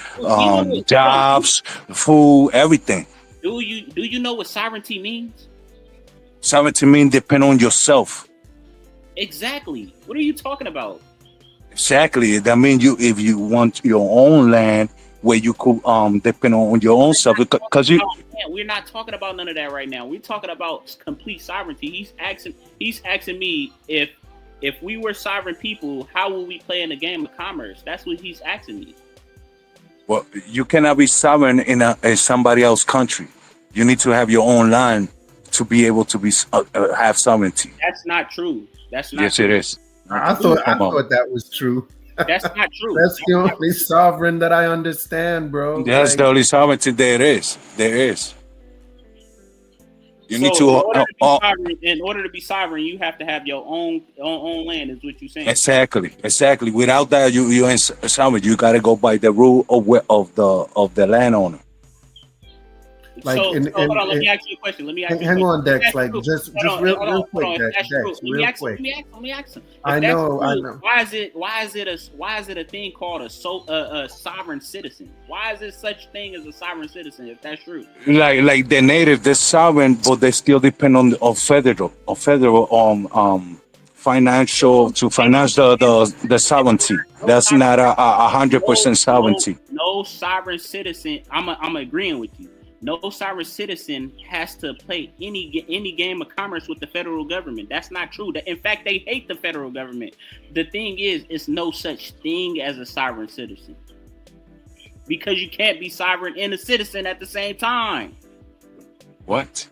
jobs, food, everything. Do you know what sovereignty means? Sovereignty means depend on yourself. Exactly. What are you talking about? Exactly. That means if you want your own land where you could depend on your own self, because we're not talking about none of that right now. We're talking about complete sovereignty. He's asking me if we were sovereign people, how will we play in the game of commerce? That's what he's asking me. Well, you cannot be sovereign in somebody else's country. You need to have your own land to be able to be have sovereignty. That's not true. That's not Yes, true. it is. I Okay, come on. thought that was true. That's not true. That's the only sovereign that I understand, bro. That's the only sovereignty there is. There is. You need So to. in order to be sovereign, you have to have your own land. Is what you're saying? Exactly. Without that, you ain't sovereign. You got to go by the rule of the landowner. Like, so hold on. Let me ask you a question. Hang on, Dex. Like, just real quick, hold on. Dex. Dex, Real let quick. me ask him. I know. Why is it a thing called a sovereign citizen? Why is there such thing as a sovereign citizen if that's true? Like the native, they're sovereign, but they still depend on federal financial to finance the sovereignty. That's not 100% sovereignty. No sovereign citizen. I'm agreeing with you. No sovereign citizen has to play any game of commerce with the federal government. That's not true. In fact, they hate the federal government. The thing is, it's no such thing as a sovereign citizen because you can't be sovereign and a citizen at the same time. What?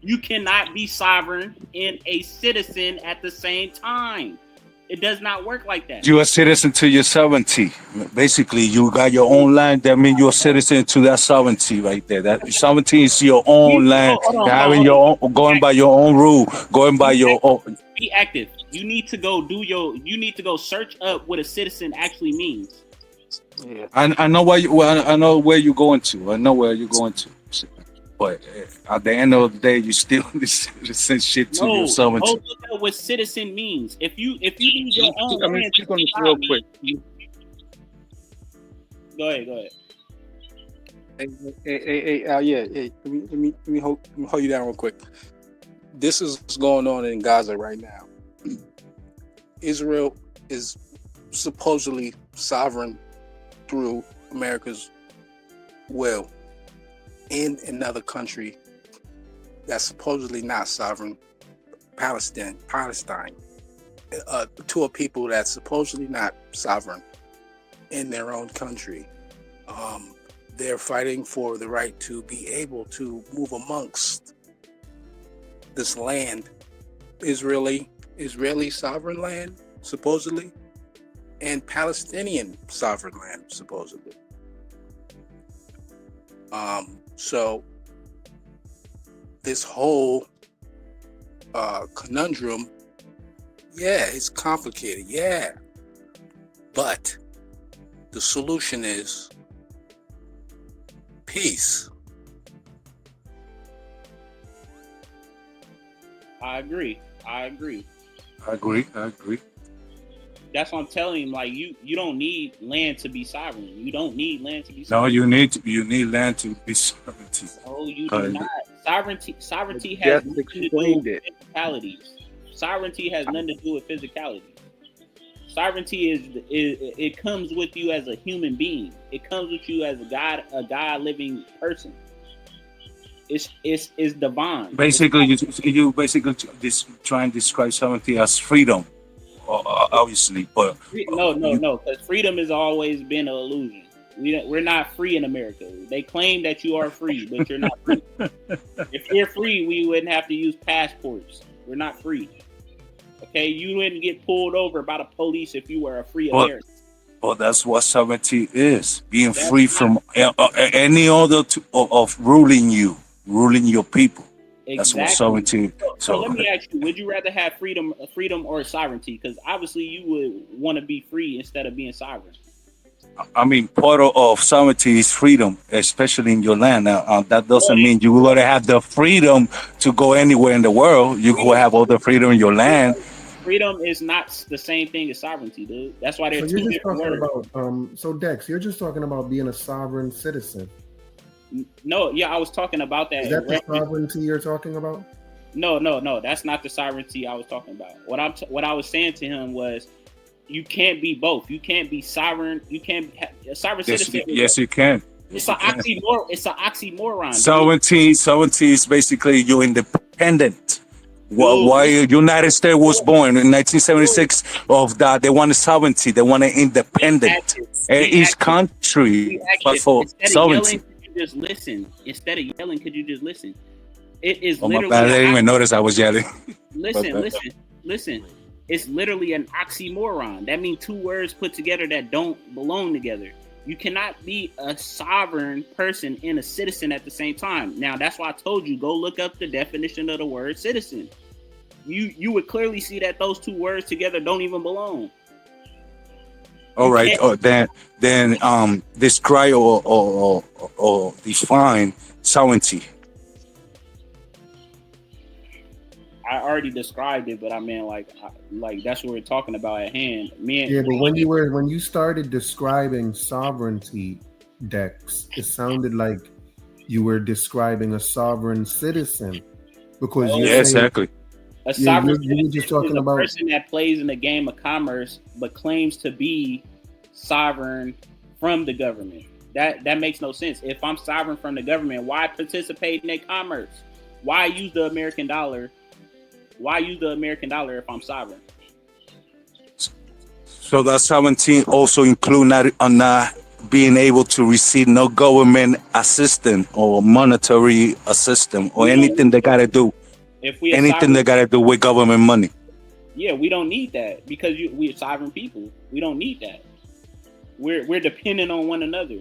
You cannot be sovereign and a citizen at the same time. It does not work like that. You're a citizen to your sovereignty. Basically, you got your own land. That means you're a citizen to that sovereignty right there. That sovereignty is your own land. Having your own, going by your own rule, going by your own. Be active. You need to go You need to go search up what a citizen actually means. Yeah. I know I know where you're going to. I know where you're going to. But at the end of the day, you still send shit to your sovereignty. Look at what citizen means. If you need your own, I'm gonna speak on this real quick. Go ahead. Hey, let me hold you down real quick. This is what's going on in Gaza right now. Israel is supposedly sovereign through America's will in another country that's supposedly not sovereign, Palestine, to a people that's supposedly not sovereign in their own country. They're fighting for the right to be able to move amongst this land, Israeli sovereign land, supposedly, and Palestinian sovereign land, supposedly. So this whole conundrum, it's complicated, but the solution is peace. I agree. That's what I'm telling him. Like you don't need land to be sovereign. You don't need land to be sovereign. No, you need land to be sovereignty. No, you do not. Sovereignty has nothing to do with physicalities. Sovereignty has nothing to do with physicality. Sovereignty it comes with you as a human being. It comes with you as a God living person. It's divine. Basically, you basically try and describe sovereignty as freedom. Obviously, but no, because freedom has always been an illusion. We're not free in America. They claim that you are free, but you're not free. If you're free, we wouldn't have to use passports. We're not free. Okay, you wouldn't get pulled over by the police if you were a free American. Well, that's what sovereignty is: being free from any other of ruling your people. Exactly. That's what sovereignty. So let me ask you: would you rather have freedom or sovereignty? Because obviously, you would want to be free instead of being sovereign. I mean, part of sovereignty is freedom, especially in your land. Now, that doesn't mean you gotta have the freedom to go anywhere in the world. You will have all the freedom in your land. Freedom is not the same thing as sovereignty, dude. That's why they're two different words. So Dex, you're just talking about being a sovereign citizen. No, I was talking about that. Is that the sovereignty you're talking about? No. That's not the sovereignty I was talking about. What I was saying to him was, you can't be both. You can't be sovereign. You can't have a sovereign citizen. Yes, you can. It's an oxymoron. Sovereignty is basically you're independent. Why United States was born in 1976 of that they wanted sovereignty, they wanted Be independent. active. Be Each active. country Be fight active. for Instead of sovereignty. yelling, could you just listen? Instead of yelling, could you just listen? It is Oh my literally bad, I an didn't even notice I was yelling. listen, bad. listen. It's literally an oxymoron. That means two words put together that don't belong together. You cannot be a sovereign person and a citizen at the same time. Now, that's why I told you, go look up the definition of the word citizen. You would clearly see that those two words together don't even belong. All You right. can't. Then describe or define sovereignty. I already described it, but I mean, like that's what we're talking about at hand. Yeah, but when you started describing sovereignty, Dex, it sounded like you were describing a sovereign citizen because you're Yeah, saying exactly. A sovereign you were just citizen is talking a about person that plays in the game of commerce but claims to be sovereign from the government. That makes no sense. If I'm sovereign from the government, why participate in their commerce? Why use the American dollar? Why use the American dollar if I'm sovereign? So that sovereignty also include not being able to receive no government assistance or monetary assistance or anything they gotta do. If we Anything sovereign, they gotta do with government money. yeah, we don't need that because we're sovereign people. We don't need that. We're dependent on one another.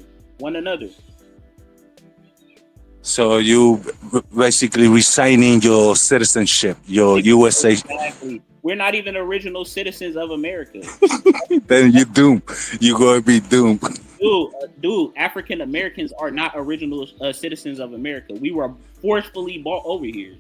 So you basically resigning your citizenship, your USA. Exactly. We're not even original citizens of America. Then you doomed. You gonna be doomed. Dude, African Americans are not original citizens of America. We were forcefully brought over here.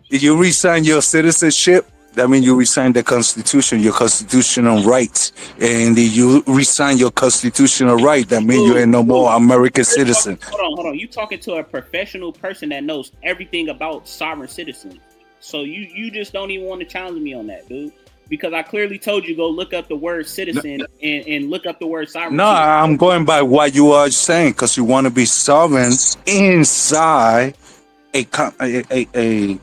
If you resign your citizenship, that means you resign the Constitution, your constitutional rights. And if you resign your constitutional right, that means you ain't no more American citizen. Hold on. You talking to a professional person that knows everything about sovereign citizens. So you just don't even want to challenge me on that, dude. Because I clearly told you go look up the word citizen and look up the word sovereignty. No, I'm going by what you are saying because you want to be sovereign inside a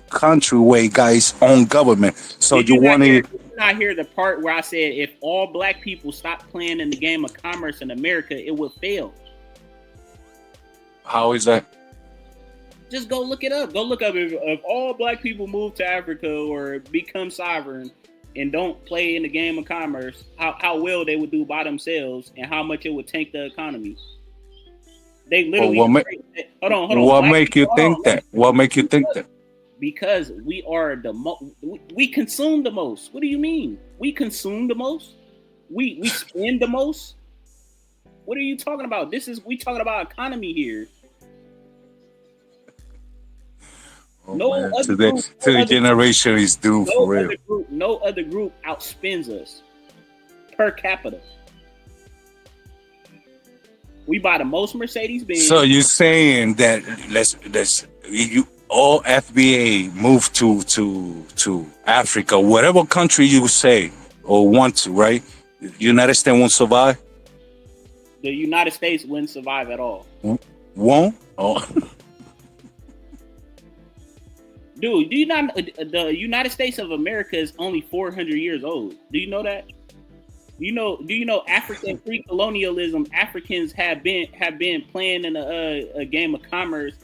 country where guys own government. So you want to. Not hear the part where I said if all black people stopped playing in the game of commerce in America, it would fail. How is that? Just go look it up. Go look up if all black people move to Africa or become sovereign and don't play in the game of commerce, how well they would do by themselves and how much it would tank the economy. They literally hold on. What make you think that? What make you think that? Because we are we consume the most. What do you mean? We consume the most? We spend the most? What are you talking about? We talking about economy here. The generation is doomed for real. No other group outspends us per capita. We buy the most Mercedes Benz. So you're saying that you all FBA move to Africa, whatever country you say or want to, right? United States won't survive. The United States wouldn't survive at all. Won't? Oh. Dude, do you not? The United States of America is only 400 years old. Do you know that? Do you know African pre-colonialism? Africans have been playing in a game of commerce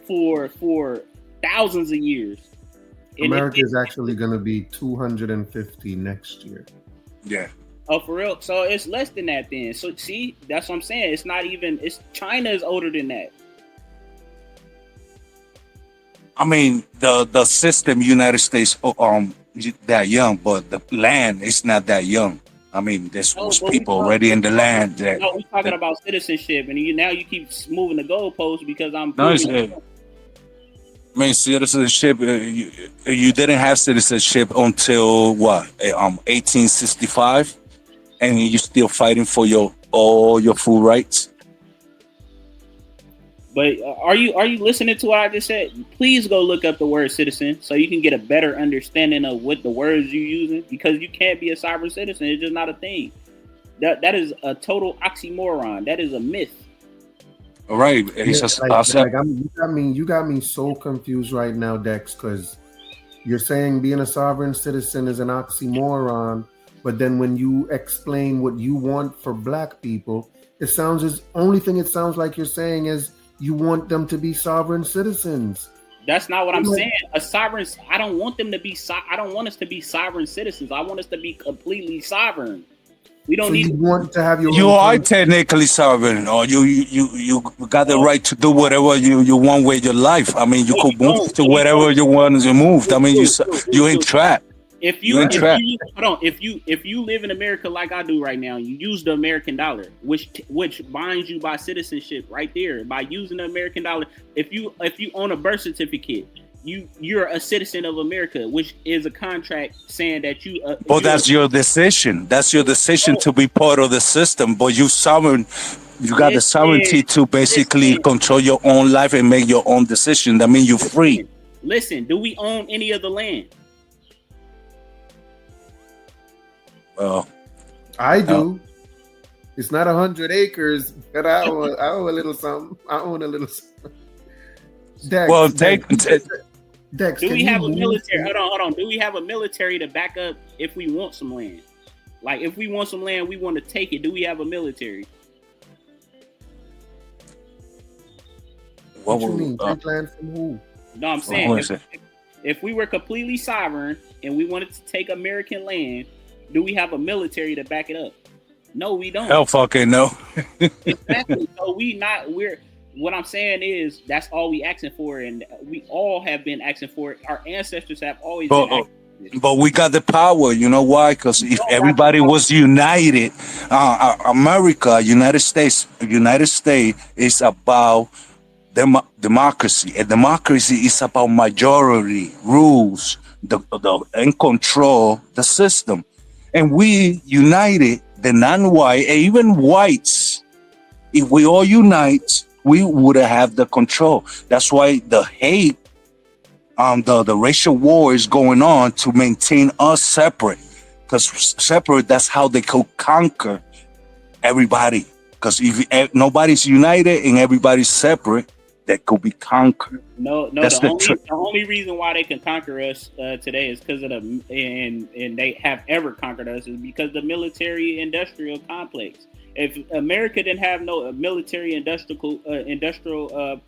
for thousands of years. America is actually going to be 250 next year. Yeah. Oh, for real? So it's less than that then. So see, that's what I'm saying. It's not even. China is older than that. I mean, the system, United States, that young, but the land is not that young. I mean, there's people already in the land. We're talking about citizenship, and now you keep moving the goalposts because I'm. No, I mean, citizenship. You didn't have citizenship until what? 1865, and you're still fighting for all your full rights. But are you listening to what I just said? Please go look up the word citizen so you can get a better understanding of what the words you're using, because you can't be a sovereign citizen. It's just not a thing. That is a total oxymoron. That is a myth. All right. You got me so confused right now, Dex, because you're saying being a sovereign citizen is an oxymoron, but then when you explain what you want for black people, it sounds as only thing it sounds like you're saying is you want them to be sovereign citizens. That's not what I'm Like, saying. A sovereign. I don't want them to be. I don't want us to be sovereign citizens. I want us to be completely sovereign. We don't so need. you want to have your You own are country. technically sovereign, or you got the right to do whatever you want with your life. I mean, you No, you could move don't. to No, you wherever don't. you want to move. I mean, Dude, you ain't dude. trapped. If You you ain't if trapped. you hold on, if you live in America like I do right now, you use the American dollar, which binds you by citizenship right there by using the American dollar. If you own a birth certificate, you're a citizen of America, which is a contract saying that But you're that's your decision. That's your decision to be part of the system. But you sovereign, you got the listen, sovereignty to basically listen, control your own life and make your own decision. That means you're free. listen. Do we own any of the land? Well, I uh, do. It's not 100 acres, but I own a little something. I own a little something. well, Dex, Do can we you have a move? military? Hold on. Do we have a military to back up if we want some land? Like if we want some land, we want to take it. Do we have a military? What you mean? Take land from who? No, I'm saying if we were completely sovereign and we wanted to take American land, do we have a military to back it up? No, we don't. hell fucking no. Exactly. So we're what I'm saying is that's all we asking for, and we all have been asking for it. Our ancestors have always been asking for this. But we got the power. You know why? Because if everybody was united, America, United States is about democracy. And democracy is about majority rules, and control the system. And we united, the non-white, and even whites. If we all unite, we would have the control. That's why the hate, the racial war is going on to maintain us separate. Because separate, that's how they could conquer everybody. Because if nobody's united and everybody's separate, they could be conquered. No. The only reason why they can conquer us today is because of and they have ever conquered us is because the military industrial complex. If America didn't have no military industrial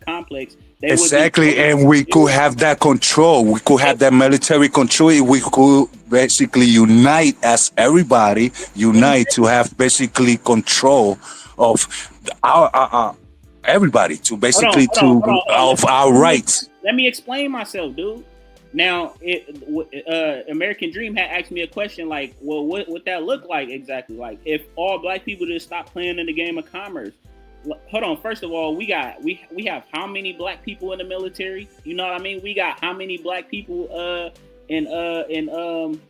complex, they Exactly, and we could have that control. We could have that military control. We could basically unite as everybody, unite to have basically control of our everybody, to basically of our rights. Let me explain myself, dude. Now, American Dream had asked me a question like, well, what would that look like exactly? Like, if all black people just stop playing in the game of commerce. Hold on. First of all, we have how many black people in the military? You know what I mean? We got how many black people in you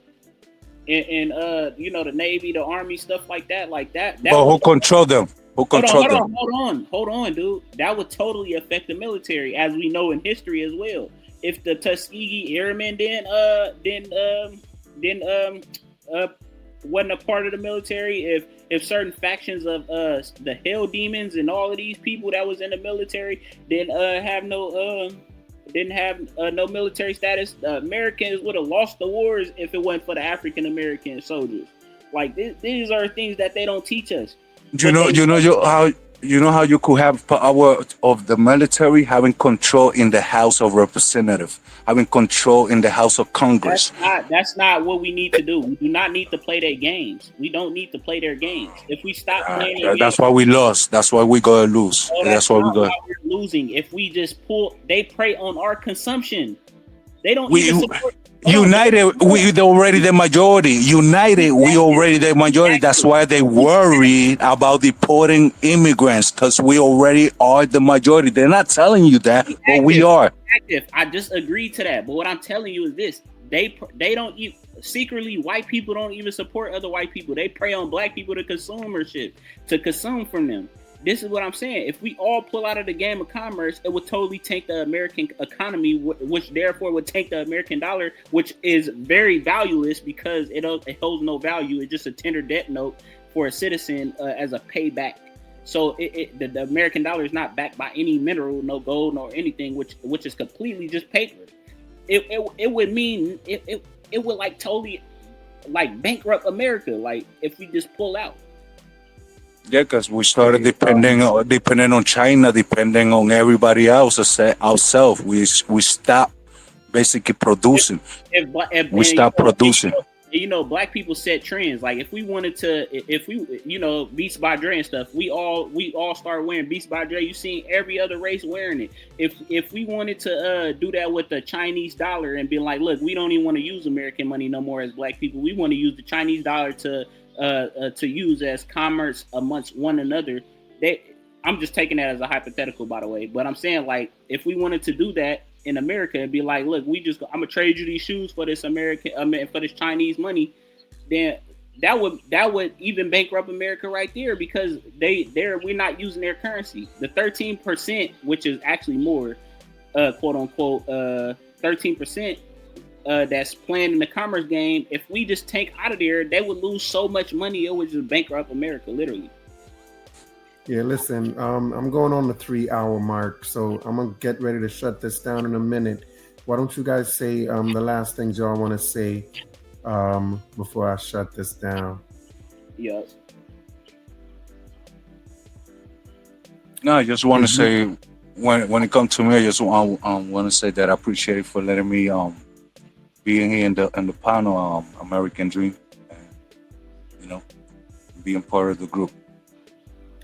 know, the Navy, the Army, stuff like that. But who control them? Who control them? Hold on, dude. That would totally affect the military, as we know in history as well. If the Tuskegee Airmen wasn't a part of the military, if certain factions of the Hell Demons and all of these people that was in the military didn't have no military status, the Americans would have lost the wars if it wasn't for the African American soldiers. Like these are things that they don't teach us. You know how you could have power of the military, having control in the House of Representatives, having control in the House of Congress. That's not what we need to do. We do not need to play their games. We don't need to play their games. If we stop playing their that's games, why we lost. That's why we gonna lose. That's why we go. We're losing. If we just they prey on our consumption. They don't even support. United, we already the majority. United, we already the majority. That's why they worried about deporting immigrants, because we already are the majority. They're not telling you that, but we are. I just agreed to that. But what I'm telling you is this: they don't even secretly. White people don't even support other white people. They prey on black people to consume from them. This is what I'm saying. If we all pull out of the game of commerce, it would totally tank the American economy, which therefore would tank the American dollar, which is very valueless because it holds no value. It's just a tender debt note for a citizen as a payback. So the American dollar is not backed by any mineral, no gold, nor anything, which is completely just paper. it would mean it would like totally like bankrupt America. Like if we just pull out. Yeah, because we started depending on China, depending on everybody else except ourselves. We stopped basically producing. We stopped producing. Black people set trends. Like if we wanted to, if we, Beats by Dre and stuff, we all start wearing Beats by Dre. You seen every other race wearing it. If we wanted to do that with the Chinese dollar and be like, look, we don't even want to use American money no more as Black people. We want to use the Chinese dollar to use as commerce amongst one another. I'm just taking that as a hypothetical, by the way. But I'm saying, like, if we wanted to do that in America and be like, look, I'm gonna trade you these shoes for this for this Chinese money, then that would even bankrupt America right there, because we're not using their currency. The 13%, which is actually more, quote unquote, 13%. That's playing in the commerce game. If we just tank out of there, they would lose so much money, it would just bankrupt America, literally. Yeah, listen, I'm going on the 3-hour mark, so I'm gonna get ready to shut this down in a minute. Why don't you guys say the last things y'all want to say before I shut this down? Yeah. No, I just want to say, when it comes to me, I just want to say that I appreciate it for letting me being here in the panel, American Dream, and, being part of the group.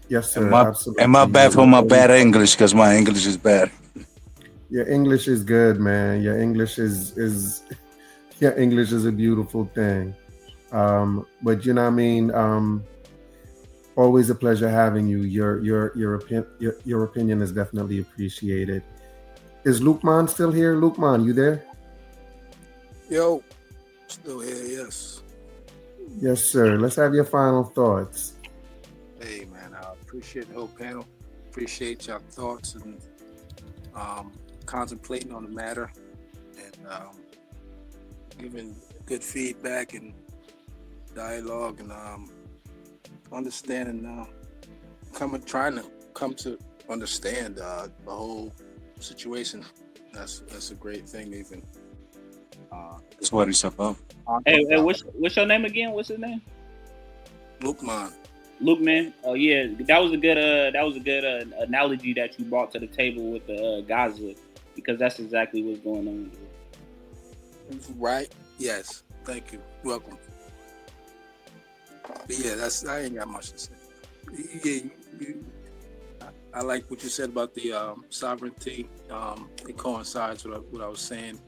Yes, sir. Absolutely. And my bad for my bad English, because my English is bad. Your English is good, man. Your English is a beautiful thing. But you know what I mean? Always a pleasure having you. Your opinion is definitely appreciated. Is Lukeman still here? Lukeman, you there? Yo, still here, yes. Yes, sir. Let's have your final thoughts. Hey, man, I appreciate the whole panel. Appreciate your thoughts and contemplating on the matter and giving good feedback and dialogue and understanding, trying to come to understand the whole situation. That's a great thing, even. That's what it's about. Hey, what's your name again? What's his name? Lukeman. Lukeman. Oh yeah, that was a good analogy that you brought to the table with the Gaza, because that's exactly what's going on. Right. Yes. Thank you. Welcome. But yeah, I ain't got much to say. Yeah, I like what you said about the sovereignty. It coincides with what I was saying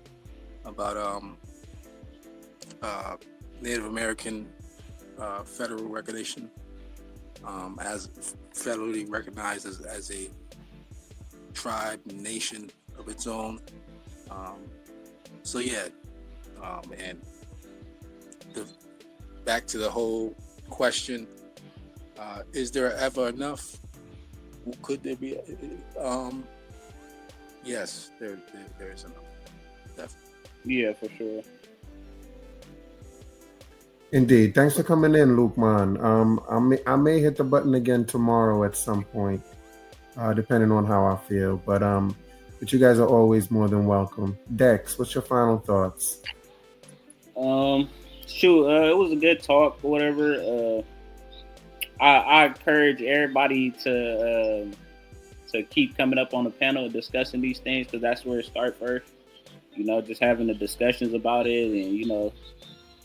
about Native American federal recognition, as federally recognized as a tribe, nation of its own. So yeah, and back to the whole question: is there ever enough? Could there be? Yes, there is enough. Definitely. Yeah, for sure. Indeed. Thanks for coming in, Lukeman. I may hit the button again tomorrow at some point, depending on how I feel. But you guys are always more than welcome. Dex, what's your final thoughts? It was a good talk or whatever. I encourage everybody to keep coming up on the panel and discussing these things, because that's where it starts first. Just having the discussions about it, and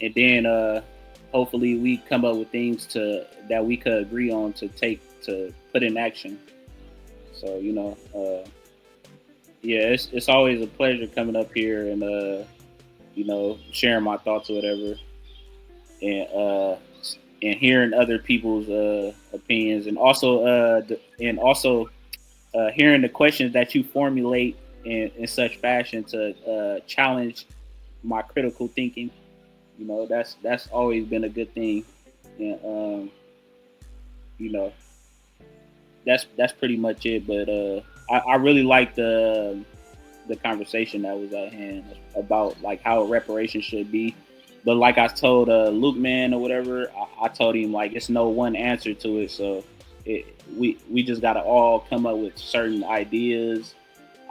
and then hopefully we come up with things that we could agree on to put in action. So it's always a pleasure coming up here and sharing my thoughts or whatever, and hearing other people's opinions, and also hearing the questions that you formulate in such fashion to challenge my critical thinking. That's always been a good thing, and that's pretty much it. But I really like the conversation that was at hand about like how reparations should be. But like I told Luke Man or whatever, I told him like it's no one answer to it. So we just gotta all come up with certain ideas.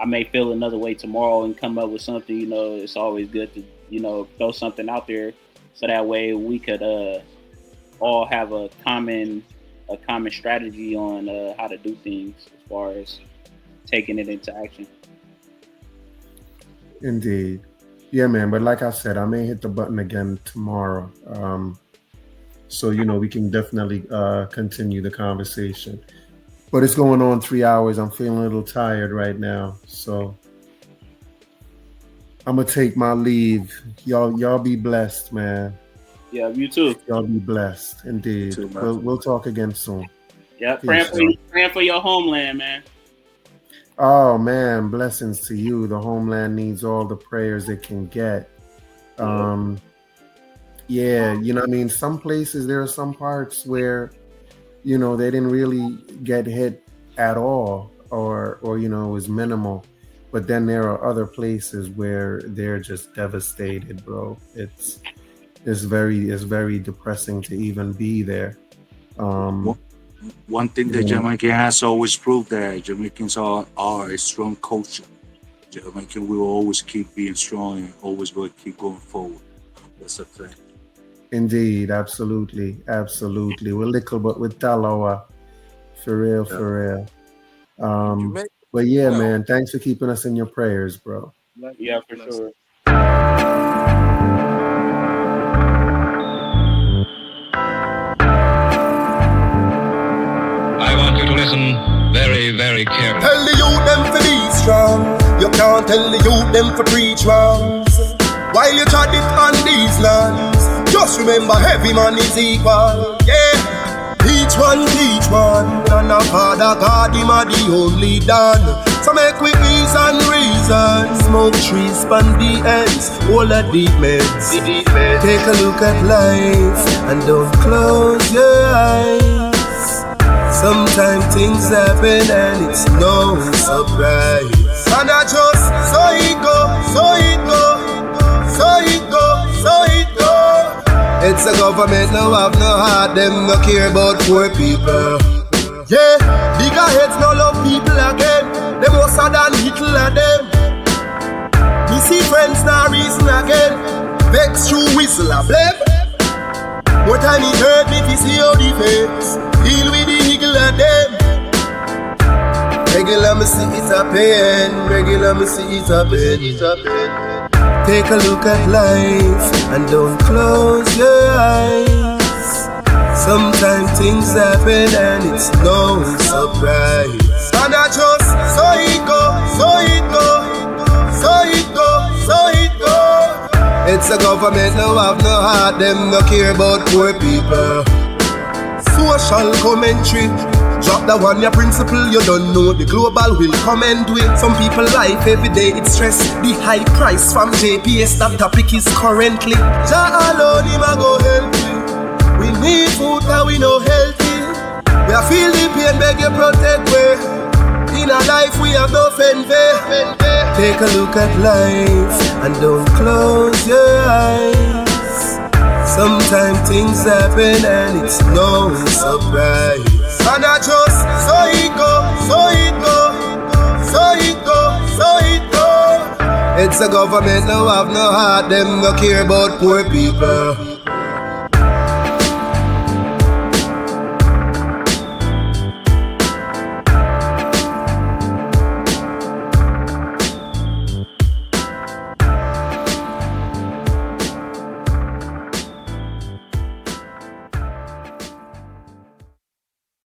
I may feel another way tomorrow and come up with something. It's always good to throw something out there, so that way we could all have a common strategy on how to do things as far as taking it into action. Indeed. Yeah, man. But like I said, I may hit the button again tomorrow. So, we can definitely continue the conversation. But it's going on 3 hours. I'm feeling a little tired right now. So I'm going to take my leave. Y'all be blessed, man. Yeah, you too. Y'all be blessed. Indeed. We'll talk again soon. Yeah, praying for your homeland, man. Oh, man. Blessings to you. The homeland needs all the prayers it can get. Yeah, what I mean? Some places, there are some parts where, they didn't really get hit at all or it was minimal. But then there are other places where they're just devastated, bro. It's very depressing to even be there. One thing that Jamaica has always proved that Jamaicans are a strong culture. Jamaican will always keep being strong and always going to keep going forward. That's the thing. Indeed, absolutely. We're little but with Talawa. For real. But yeah, man, thanks for keeping us in your prayers, bro. Yeah, for sure. I want you to listen very, very carefully. Tell the youth them for be strong. You can't tell the youth them for preach wrongs. While you trod it on these lands, just remember every man is equal. Yeah. Each one teach one, and our Father God, him are the only done. So make we peace and reason. Smoke trees, span the ends, all the deep meds. Take a look at life, and don't close your eyes. Sometimes things happen and it's no surprise. And I just, so it go. It's the government now have no heart, them no care about poor people. Yeah, bigger heads no love people again. Them more sad than little of them. Me see friends now reason again. Vex through whistle a blame. More time it hurt me to see how the face deal with the eagle of them. Regular me see it a pain. Take a look at life and don't close your eyes. Sometimes things happen and it's no surprise. And I just, so it go. It's the government now have no heart, them no care about poor people. Social commentary. Drop that one, your principle, you don't know. The global will come and do it. Some people life every day, it's stress. The high price from JPS, that topic is currently. Jah alone, him a go help you. We need food, and we no healthy. We are feel the pain, beg you protect we. In our life, we have no fanfare. Take a look at life, and don't close your eyes. Sometimes things happen and it's no surprise. And I just, so it go. It's the government now have no heart, them no care about poor people.